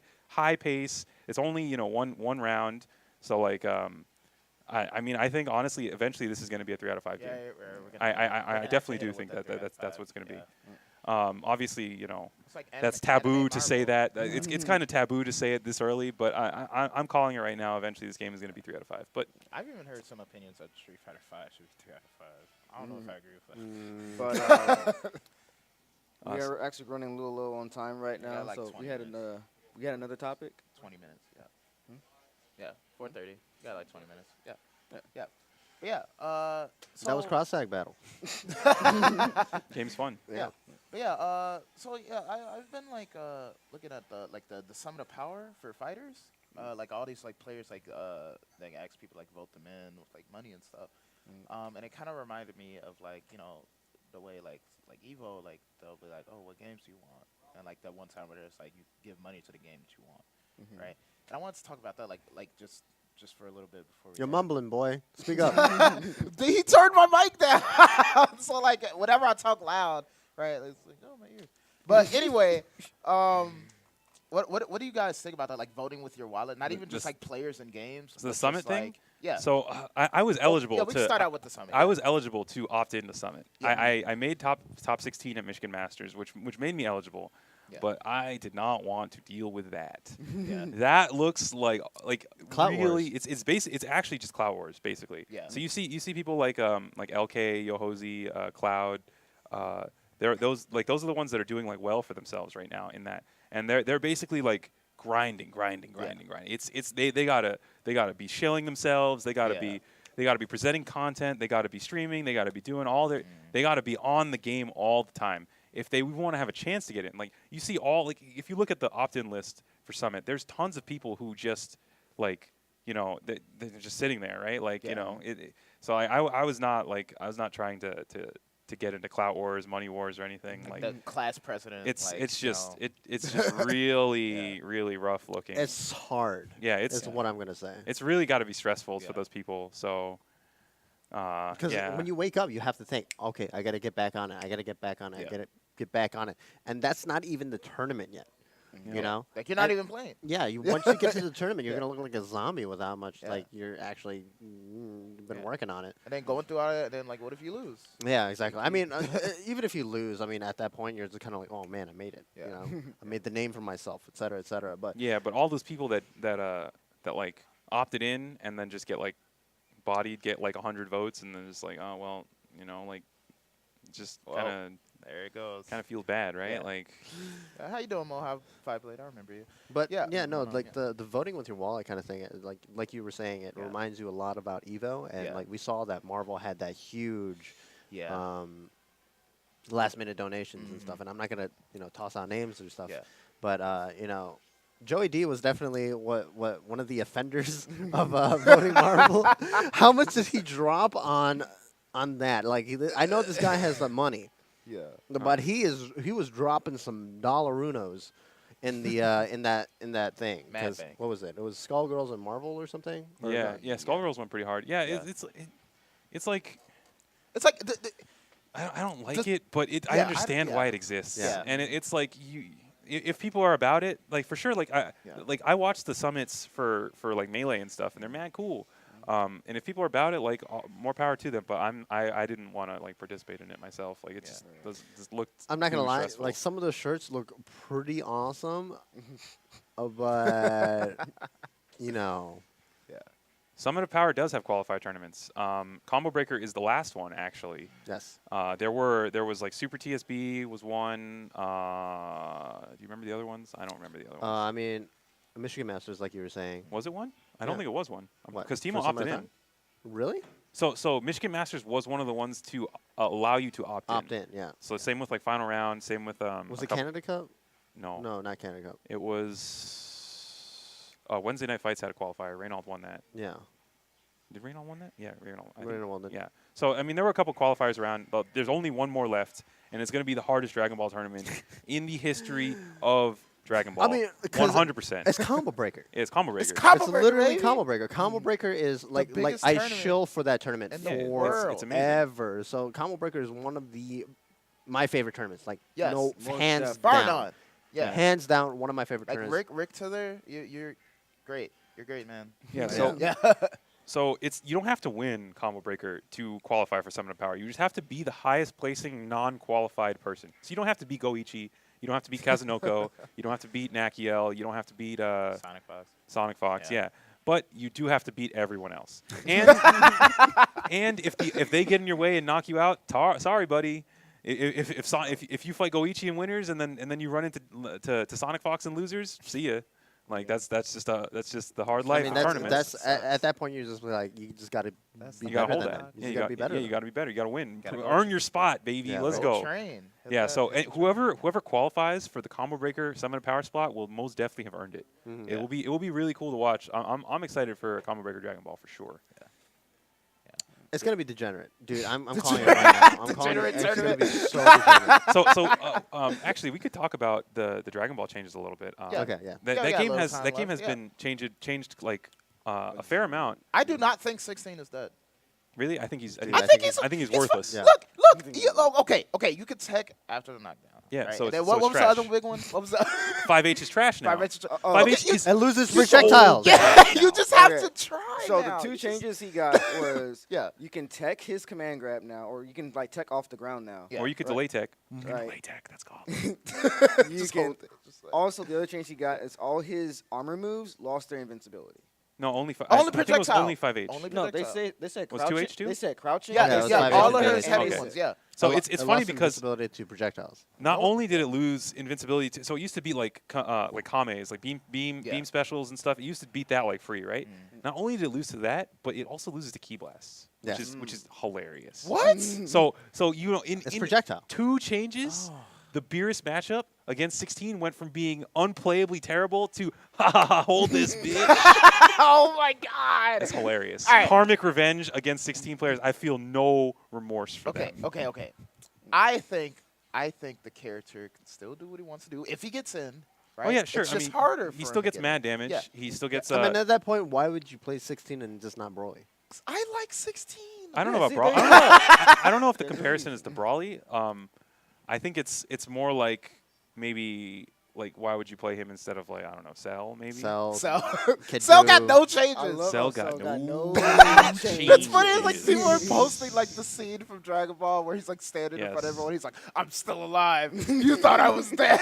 pace. It's only, one round. So like I mean, I think honestly eventually this is going to be a 3 out of 5 game. I definitely do think that's what's going to be. Obviously, It's like that's taboo to say that. It's kind of taboo to say it this early, but I'm calling it right now. Eventually, this game is going to be 3 out of 5. But I've even heard some opinions that Street Fighter 5 should be 3 out of 5. I don't know if I agree with that. But we are actually running a little low on time right now, like so 20 we had minutes. another topic. 20 minutes, yeah. Yeah, 4:30. You got like 20 minutes. Yeah. Yeah. But yeah, so That was cross-tag battle. game's fun. Yeah. But yeah, so yeah, I've been like looking at the sum of power for fighters. Like all these like players they ask people like vote them in with like money and stuff. And it kind of reminded me of like, the way like Evo, like they'll be like, oh, what games do you want? And like that one time where it's like you give money to the game that you want, right? And I wanted to talk about that like just for a little bit before we You're end. mumbling, boy. Speak up. He turned my mic down. So like whenever I talk loud, right, it's like, oh, my ears. But anyway, what do you guys think about that? Like voting with your wallet, not even just like players in games. The but Summit just, thing? like, yeah. So I was eligible Yeah, we can to start out with the Summit. I was eligible to opt into Summit. Yeah. I made top 16 at Michigan Masters, which made me eligible. Yeah. But I did not want to deal with that. Yeah. That looks like Clout really Wars. it's actually just Cloud Wars basically. Yeah. So you see people like LK, Yohozi, Cloud. Those are the ones that are doing like well for themselves right now in that, and they're basically like grinding. It's they gotta be shilling themselves. They gotta be presenting content. They gotta be streaming. They gotta be doing all their. They gotta be on the game all the time if they want to have a chance to get in. Like you see if you look at the opt-in list for Summit, there's tons of people who just like they're just sitting there, right? Like so I was not trying to get into Clout Wars, Money Wars, or anything like. The class president. It's just really really rough looking. It's hard. Yeah, It's what I'm gonna say. it's really got to be stressful for those people. So. Because when you wake up, you have to think, okay, I got to get back on it. I got to get back on it. I got to get back on it. And that's not even the tournament yet. You know? Like you're not even playing. Yeah, once you get to the tournament, you're going to look like a zombie with how much like you're actually been working on it. And then going through all that, and then like, what if you lose? Yeah, exactly. I mean, even if you lose, I mean, at that point, you're just kind of like, oh, man, I made it. Yeah. You know? I made the name for myself, et cetera, et cetera. But Yeah, but all those people that like opted in and then just get like bodied, get like 100 votes, and then just like, oh well, like just kind of. There it goes. Kind of feels bad, right? Yeah. Like, How you doing, Mo? How 5 Blade? I remember you. But Yeah. no, No, like yeah. the voting with your wallet kind of thing, like you were saying, it reminds you a lot about Evo, and like we saw that Marvel had that huge, last minute donations and stuff. And I'm not gonna toss out names or stuff, but Joey D was definitely what one of the offenders of voting Marvel. How much did he drop on that? Like I know this guy has the money. Yeah. But he was dropping some dollarunos in the in that thing. Mad 'Cause Bank. what was it? It was Skullgirls and Marvel or something? Or yeah, Skullgirls went pretty hard. Yeah, it's like It's like I don't like The- it, but I Yeah, understand yeah. why it exists. Yeah. And it's like if people are about it, like for sure, like I watched the summits for like Melee and stuff, and they're mad cool. And if people are about it, like more power to them. But I didn't want to like participate in it myself. Like it just looked. I'm not gonna too lie. stressful. Like some of the shirts look pretty awesome, but Summit of Power does have qualifier tournaments. Combo Breaker is the last one actually. yes. There was like Super TSB was one. Do you remember the other ones? I don't remember the other ones. I mean, Michigan Masters, like you were saying. Was it one? I don't Yeah. think it was one. What, Because for Timo some opted other in. time? Really? So Michigan Masters was one of the ones to allow you to opt in. Opt in, yeah. So same with like final round, same with Was it Canada Cup? No, No, not Canada Cup. it was Wednesday Night Fights had a qualifier. Reynolds won that. Yeah. Did Reynolds won that? Yeah, Reynolds. Reynolds won it. Yeah. So I mean, there were a couple qualifiers around, but there's only one more left, and it's going to be the hardest Dragon Ball tournament in the history of Dragon Ball. I mean, 100%. It's Combo Breaker. It's Combo Breaker. It's Combo It's Breaker, literally baby. Combo Breaker. Combo Breaker is like biggest I tournament shill for that tournament in the for world. It's amazing. ever. So Combo Breaker is one of my favorite tournaments. Like Yes. no Most hands definitely. Bar down. none. Yeah. Hands down, one of my favorite Like tournaments. Rick Tiller, you're great. You're great, man. Yeah. So Yeah. So you don't have to win Combo Breaker to qualify for Summon of Power. You just have to be the highest placing non-qualified person. So you don't have to beat Goichi. You don't have to beat Kazunoko. You don't have to beat Nakiel. You don't have to beat Sonic Fox. Sonic Fox. Yeah. Yeah. But you do have to beat everyone else. And and if they get in your way and knock you out, sorry, buddy. If you fight Goichi in winners and then you run into Sonic Fox and losers, see ya. Like that's just the hard life I mean, of that's, tournaments. at that point you just like you just got to be You gotta better hold than that. that. You got to be better. Yeah, you gotta be better. You gotta win. Gotta go Earn your spot, baby. Yeah, Let's right. go. Train. Hit Yeah. that- So hit the whoever qualifies for the Combo Breaker Summon of Power spot will most definitely have earned it. Mhm. It will be really cool to watch. I'm excited for Combo Breaker Dragon Ball for sure. It's gonna be degenerate, dude. I'm calling it right now. I'm calling it. Degenerate It's gonna tournament. be so degenerate. Actually, we could talk about the Dragon Ball changes a little bit. Yeah. Okay, yeah. That, Yeah, we that got a game little has time that game left, has yeah. been changed like a fair amount. I do not think 16 is dead. Really, I think he's. Dude, I think he's. I think he's he's worthless. Yeah. Look. Okay. You could tech after the knockdown. Yeah, Right? so And it's- then what so was it's the other trash. big one? What was that? 5H is trash now. 5H. 5H is It loses You- projectiles. Yeah, you just have Okay. to try. So now. the two You just- changes he got was Yeah. you can tech his command grab now, or you can like tech off the ground now. Yeah. Or you could Right. delay tech. Right. Delay tech. That's called. You Just can. hold it. Just like- Also, the other change he got is all his armor moves lost their invincibility. No, only Only I think it was projectile. only 5H. Only No, they projectile. said Was crouching. 2H too? They said crouching. Yeah, Yeah, it yeah, was yeah. 5H All of and his 5H. heavy Okay. ones. Yeah. So It it's lost funny because invincibility to projectiles. not only did it lose invincibility, so it used to be like Kames, like Yeah. beam specials and stuff. It used to beat that like free, right? Mm. Not only did it lose to that, but it also loses to key blasts, Yes. which is hilarious. What? So you know in It's projectile. 2 changes, the Beerus matchup against 16 went from being unplayably terrible to hold this bitch. Oh my God. It's hilarious. All right. Karmic revenge against 16 players. I feel no remorse for Okay. that. Okay. I think the character can still do what he wants to do if he gets in. Right? Oh yeah, sure. It's I just mean, harder. He for still him to gets get mad in. damage. Yeah. He still gets. I mean, at that point, why would you play 16 and just not Broly? I like 16. I don't know Yeah, about see, Brawly. there you go. I don't know if the comparison is to Brawly. I think it's more like maybe like why would you play him instead of like I don't know Cell maybe. Cell. So Could Cell do- got no I changes. love Cell how got Cell no changes. That's funny. It's like changes. people are posting like the scene from Dragon Ball where he's like standing in front of Yes. everyone. He's like, "I'm still alive. You thought I was dead."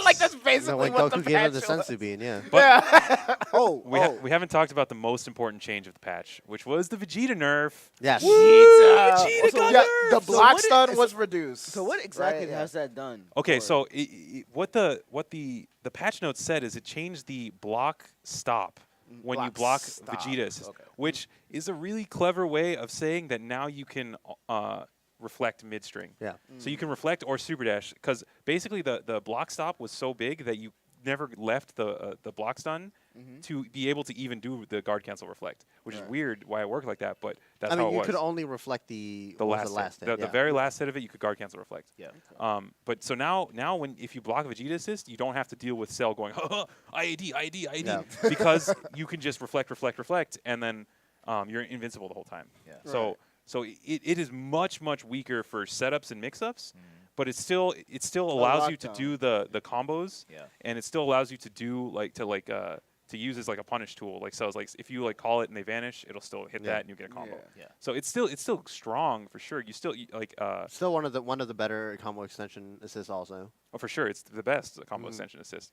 Like that's basically No, when what the Goku gave him the patch was. sensu bean, yeah. But Yeah. Oh, we haven't talked about the most important change of the patch, which was the Vegeta nerf. Yes. Vegeta got yeah, nerfed. the So block what stun is- was reduced. So what exactly Right, yeah. has that done? Okay, for- so what the patch notes said is it changed the block stop when you block stop. Vegeta assist, Okay. which is a really clever way of saying that now you can reflect midstring. Yeah. So you can reflect or super dash because basically the block stop was so big that you never left the block stun to be able to even do the guard cancel reflect, which is Right. weird why it worked like that, but that's I how mean, it you was. could only reflect the the what was last, the last hit. hit. The yeah. very last hit of it, you could guard cancel reflect. Yeah. But so now when if you block Vegeta assist, you don't have to deal with Cell going IAD Yeah. because you can just reflect, and then you're invincible the whole time. Yeah. So it is much much weaker for setups and mix-ups, but it still allows you to lockdown. do the combos, Yeah. and it still allows you to do to use as like a punish tool. Like so, it's like if you like call it and they vanish, it'll still hit Yeah. that and you get a combo. Yeah. Yeah. So it's still strong for sure. You still like Still one of the better combo extension assists also. oh, for sure, it's the best combo extension assist.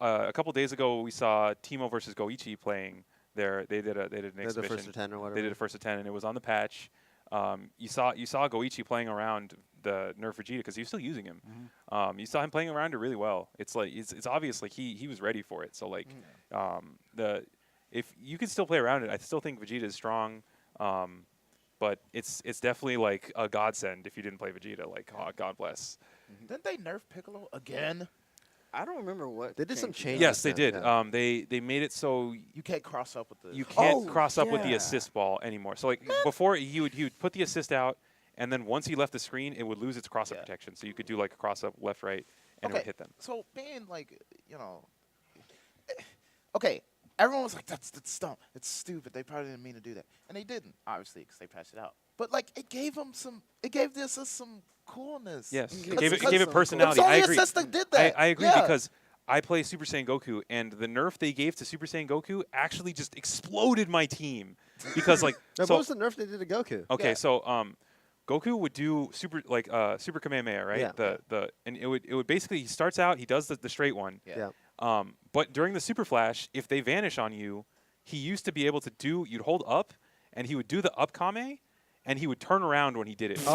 A couple days ago, we saw Timo versus Goichi playing. They did an They're the exhibition. first to 10 or whatever. They did a first to 10, and it was on the patch. You saw Goichi playing around the nerf Vegeta because he was still using him. You saw him playing around it really well. It's like it's obvious like he was ready for it. So like if you can still play around it, I still think Vegeta is strong. But it's definitely like a godsend if you didn't play Vegeta. Like, oh, God bless. Didn't they nerf Piccolo again? I don't remember what. They did some change he changes. did. Yes, they did. Yeah. They made it so You can't cross up with the. you can't Oh, cross up with the yeah. assist ball anymore. So like before, he would put the assist out, and then once he left the screen, it would lose its cross up Yeah. protection. So you could do like a cross up left right, and it would hit them. So being like, okay, everyone was like, that's dumb. It's stupid. They probably didn't mean to do that, and they didn't, obviously, because they patched it out. But like, it gave the assist some coolness. Yes, Mhm. it gave it 'Cause personality. It was I only agree. assist that did that. I agree Yeah. because I play Super Saiyan Goku, and the nerf they gave to Super Saiyan Goku actually just exploded my team because like Now, so. what was the nerf they did to Goku? Okay, Yeah. so Goku would do super Kamehameha, right? Yeah. And it would basically, he starts out, he does the straight one. Yeah. But during the super flash, if they vanish on you, he used to be able to you'd hold up, and he would do the up Kame, and he would turn around when he did it. So,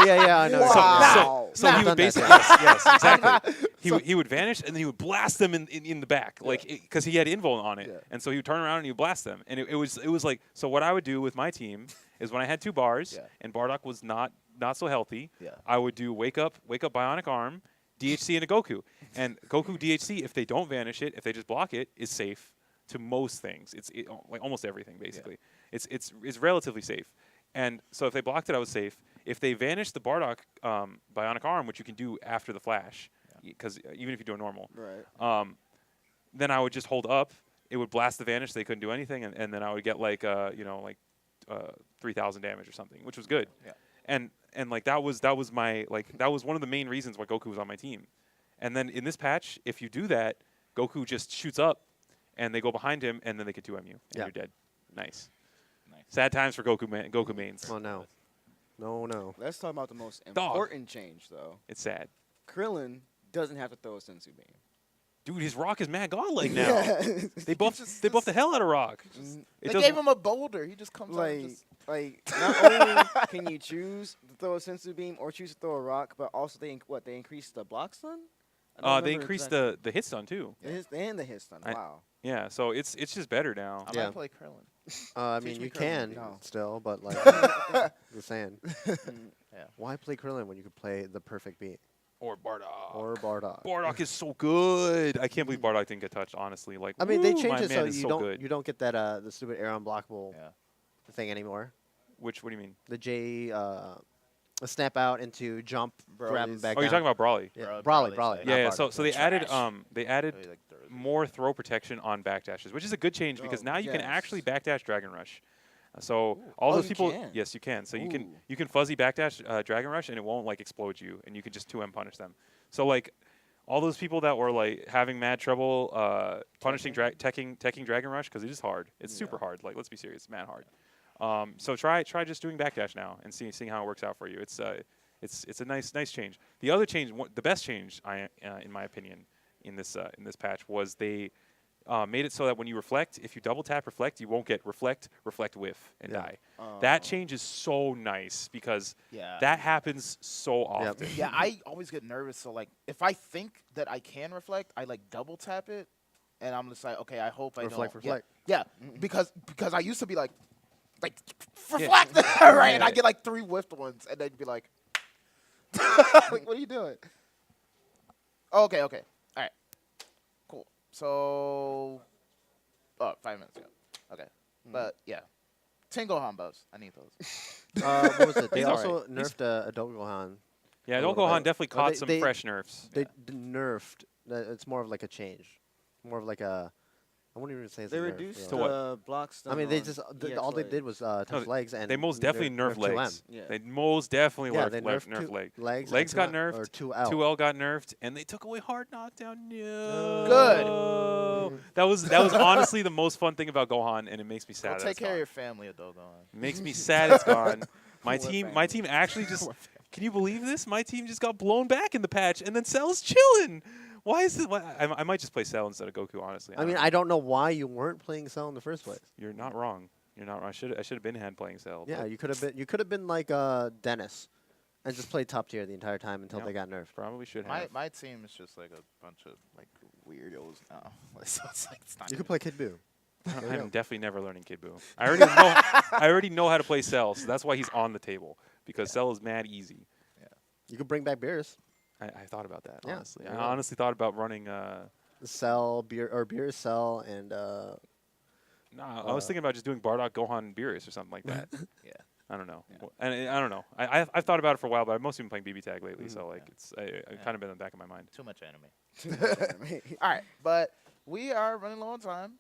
Yeah, I know. Wow. so he I've would done that, basically, yeah. yes, exactly. He would vanish, and then he would blast them in the back, like because he had invul on it, Yeah. and so he would turn around and he would blast them, and it was like, so what I would do with my team is when I had 2 bars Yeah. and Bardock was not so healthy, Yeah. I would do wake up bionic arm, DHC into Goku, and Goku DHC, if they don't vanish it, if they just block it, is safe to most things. It's like almost everything basically. It's relatively safe. And so if they blocked it, I was safe. If they vanished the Bardock bionic arm, which you can do after the flash, because even if you do a normal, Right. then I would just hold up. It would blast the vanish. They couldn't do anything, and then I would get like 3,000 damage or something, which was good. Yeah. And like that was my that was one of the main reasons why Goku was on my team. And then in this patch, if you do that, Goku just shoots up, and they go behind him, and then they can 2M you, and Yeah. you're dead. Nice. Sad times for Goku mains. Oh no. No. Let's talk about the most Dog. important change, though. It's sad. Krillin doesn't have to throw a sensu beam. Dude, his rock is mad godlike now. Yeah. They buffed the hell out of rock. They gave him a boulder. He just comes out and like, just. not only can you choose to throw a sensu beam or choose to throw a rock, but also they increased the block stun. I don't They remember increased exactly. the hit stun too. And the hit stun. Wow. Yeah, so it's just better now. I Yeah. might play Krillin. I Teach mean, me you Krillin. can No. still, but like, just saying. Yeah. Why play Krillin when you could play the perfect beat Or Bardock. or Bardock? Bardock is so good. I can't believe Bardock didn't get touched. Honestly, like I mean, they woo, changed my it so man is you good. don't get that the stupid air unblockable Yeah. thing anymore. What do you mean? The J snap out into jump, grab him Broly's- back. Oh, you're down. talking about Brawly. Yeah. Broly's Brawly. like- not Yeah, yeah. Bardock. So they added Really, like, dirty. more throw protection on backdashes, which is a good change because Oh, now you can yes. actually backdash Dragon Rush. So all Oh, those you people, can? yes, you can. So Ooh. you can fuzzy backdash Dragon Rush and it won't like explode you, and you can just 2M punish them. So like all those people that were like having mad trouble punishing teching Dragon Rush because it is hard. It's super hard. Like let's be serious, it's mad hard. So try just doing backdash now and seeing how it works out for you. It's a nice change. The other change, the best change, in my opinion, in this patch was they made it so that when you reflect, if you double tap reflect, you won't get reflect whiff and Yeah. die. That change is so nice because Yeah. that happens so often. Yeah, I always get nervous. So like, if I think that I can reflect, I like double tap it, and I'm just like, okay, I hope I Reflect, don't. reflect. Yeah, because I used to be like reflect, right? And I get like 3 whiffed ones, and they'd be like, like, what are you doing? Okay, all right, cool. So, 5 minutes ago. Okay, but yeah, 10 Gohan buffs. I need those. What was it? They He's also alright. He's- nerfed Adult Gohan. Yeah, A Don't little Gohan bit. definitely Well, caught some fresh nerfs. They nerfed. It's more of like a change. More of like a. I wouldn't even say it's They a nerf, reduced To really. what? block stun. I mean, they on just EX all they leg. did was touch No, legs, and They most definitely nerfed 2M. legs. Yeah. They most definitely Yeah, nerfed, they nerfed, nerfed leg. legs. Legs and got 2L, nerfed. or 2L. 2L got nerfed, and they took away hard knockdown. No. Good. That was honestly the most fun thing about Gohan, and it makes me sad. Go that take it's care of gone. your family, Adult Gohan. It makes me sad it's gone. My Poor team family. actually just. Can you believe this? My team just got blown back in the patch, and then Cell's chilling. Why is it? I might just play Cell instead of Goku. Honestly, I mean, I don't know why you weren't playing Cell in the first place. You're not wrong. You're not wrong. I should have been had playing Cell. Yeah, but you could have been like Dennis, and just played top tier the entire time until Yeah. they got nerfed. probably should My have. my team is just like a bunch of like weirdos now. So it's like it's not. You could play Kid Buu. I'm definitely never learning Kid Buu. I already know how to play Cell, so that's why he's on the table because Cell is mad easy. You could bring back beers. I thought about that Yeah, honestly. there I you go. honestly thought about running. Cell, beer, or beer, Cell, and Nah, I was thinking about just doing Bardock, Gohan, Beerus or something like that. Yeah. I don't know. Yeah. Well, and I don't know. I've thought about it for a while, but I've mostly been playing BB Tag lately, so like I've kind of been in the back of my mind. Too much anime. All right, but we are running low on time.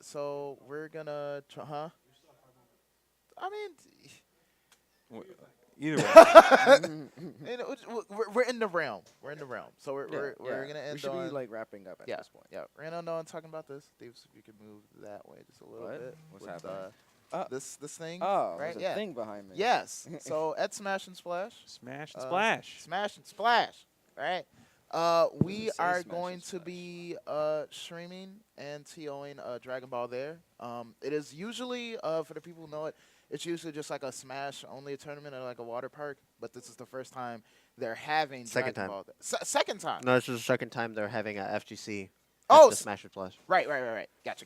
So we're gonna I mean, Either way, you know, we're in the realm. We're in the realm. So we're gonna end We should on be like wrapping up at yeah, this point. yeah. We're gonna end on talking about this. Steve, if you could move that way just a little What? bit. What's with, happening? this thing. Oh, right. there's a Yeah. thing behind me. Yes. So at Smash and Splash. smash and splash. Smash and Splash. Right. We Doesn't say are Smash going and to Splash. be streaming and TOing Dragon Ball there. It is usually for the people who know it, it's usually just like a Smash only tournament at like a water park. But this is the first time they're having Second Dragon time. Ball. Second time. no, this is the second time they're having a FGC. Oh, the Smash and Splash. Right. Gotcha.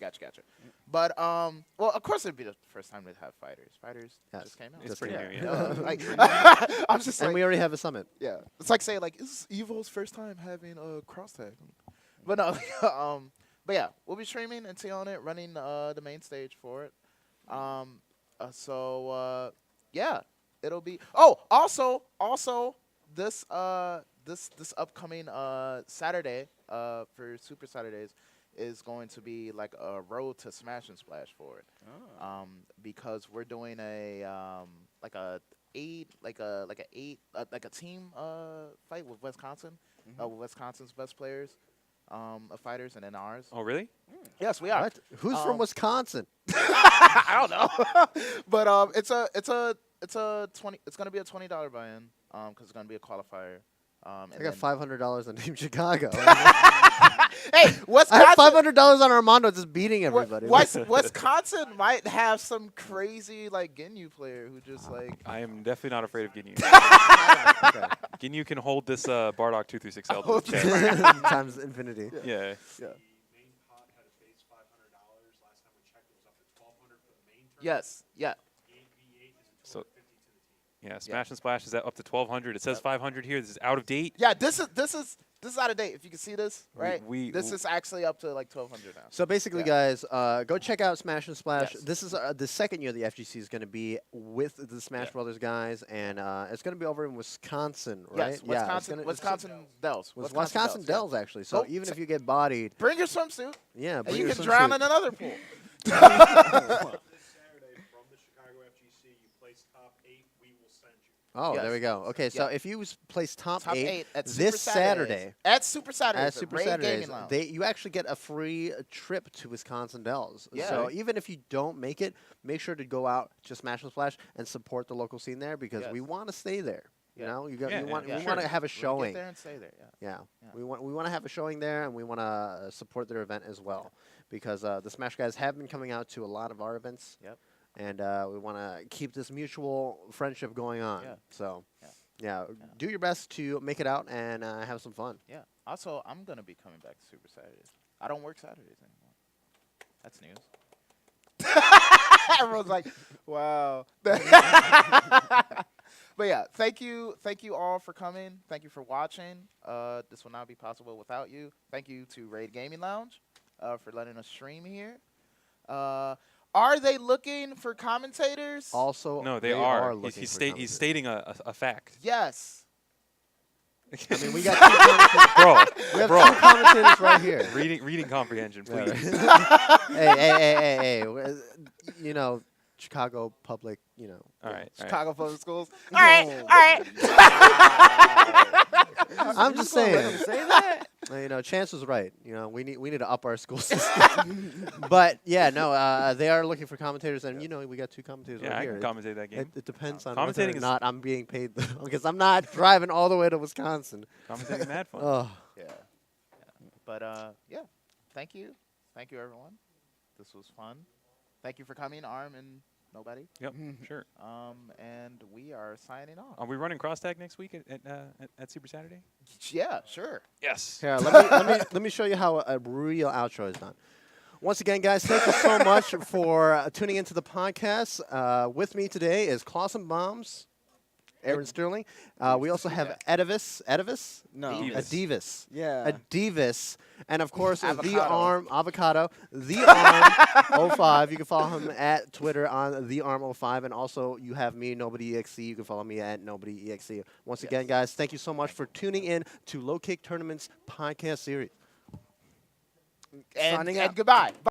But well, of course it'd be the first time they'd have fighters. Fighters Yes. just came out. It's Just pretty came new, out. yeah. Like, I'm just And like, we already have a summit. yeah. It's like saying like, is this Evo's first time having a cross tag? But no, but yeah, we'll be streaming and on it, running the main stage for it. Yeah, it'll be. Oh, also this this upcoming Saturday for Super Saturdays is going to be like a road to Smash and Splash for it. Oh. Because we're doing a like a team fight with Wisconsin, with Wisconsin's best players, of fighters, and then ours. Oh, really? Yes, we are. What? Who's from Wisconsin? I don't know, but it's a 20. It's gonna be a $20 buy-in, because it's gonna be a qualifier. I got $500 on Team Chicago. Hey, I Wisconsin. have $500 on Armando just beating everybody. Wisconsin might have some crazy like Ginyu player who just like. I am definitely not afraid of Ginyu. Okay. Ginyu can hold this Bardock 236L to Oh, his chest. Times infinity. Yeah. Yeah. Main pot had a base $500. Last time we checked, it was up to $1,200 for the main tournament. Yes. Yeah. The 8v8 is So- $250 to the team. Yeah, Smash and Splash is at up to 1,200. It says 500 here. This is out of date. Yeah. This is out of date. If you can see this, right? This we- is actually up to like 1,200 now. So basically, Yeah. guys, go check out Smash and Splash. Yes. This is the second year the FGC is going to be with the Smash Yeah. Brothers guys, and it's going to be over in Wisconsin, right? Yes. Yeah, Wisconsin Dells. Wisconsin yeah. Dells, actually. So Go- even if you get bodied, Bring your swimsuit, yeah, and bring you your can drown swimsuit. in another pool. This Saturday from the Chicago FGC, you place top 8, we will send you. Oh, there Yes. we go. Okay, so Yeah. if you place top, Top 8 eight at this Super Saturdays. Saturday, At Super Saturdays. at Super Raid Saturdays, Gaming Lounge. you actually get a free trip to Wisconsin Dells. Yeah. So even if you don't make it, make sure to go out to Smash and Splash and support the local scene there because Yes. we want to stay there. You Yeah. know, Yeah, we want yeah, to sure. have a We're gonna showing. Get there and stay there. Yeah. Yeah. Yeah. We want to have a showing there, and we want to support their event as well, because the Smash guys have been coming out to a lot of our events. Yep. And we want to keep this mutual friendship going on. Yeah. So, Yeah. do your best to make it out and have some fun. Yeah. Also, I'm gonna be coming back to Super Saturdays. I don't work Saturdays anymore. That's news. Everyone's like, "Wow." But yeah, thank you all for coming. Thank you for watching. This will not be possible without you. Thank you to Raid Gaming Lounge for letting us stream here. Are they looking for commentators? Also, No, they are. looking He's for he's stating a fact. Yes. I mean, we got two commentators. Bro, We have bro. two commentators right here. Reading comprehension, Yeah. please. hey. You know, Chicago public, you know. All right. Chicago Public Schools. No. All right. I'm just saying. Let him say that? You know, Chance was right. You know, we need to up our school system. But yeah, no, they are looking for commentators, and you know, we got two commentators Yeah, right I here. can commentate that game. It depends on whether Commentating or is- not I'm being paid because I'm not driving all the way to Wisconsin. Commentating mad fun. Oh, Yeah. But yeah. Thank you everyone. This was fun. Thank you for coming, Arm and Nobody. Yep, sure. And we are signing off. Are we running cross tag next week at Super Saturday? Yeah, sure. Yes. here, let me show you how a real outro is done. Once again, guys, thank you so much for tuning into the podcast. With me today is Clausen Bombs, Aaron Sterling. We also have Edivis? No. Adivis. Yeah. Adivis. And, of course, Avocado. TheArm05. You can follow him at Twitter on TheArm05. And also, you have me, Nobody.exe. You can follow me at Nobody.exe. Once again, guys, thank you so much for tuning in to Low Kick Tournament's podcast series. And Signing out. goodbye.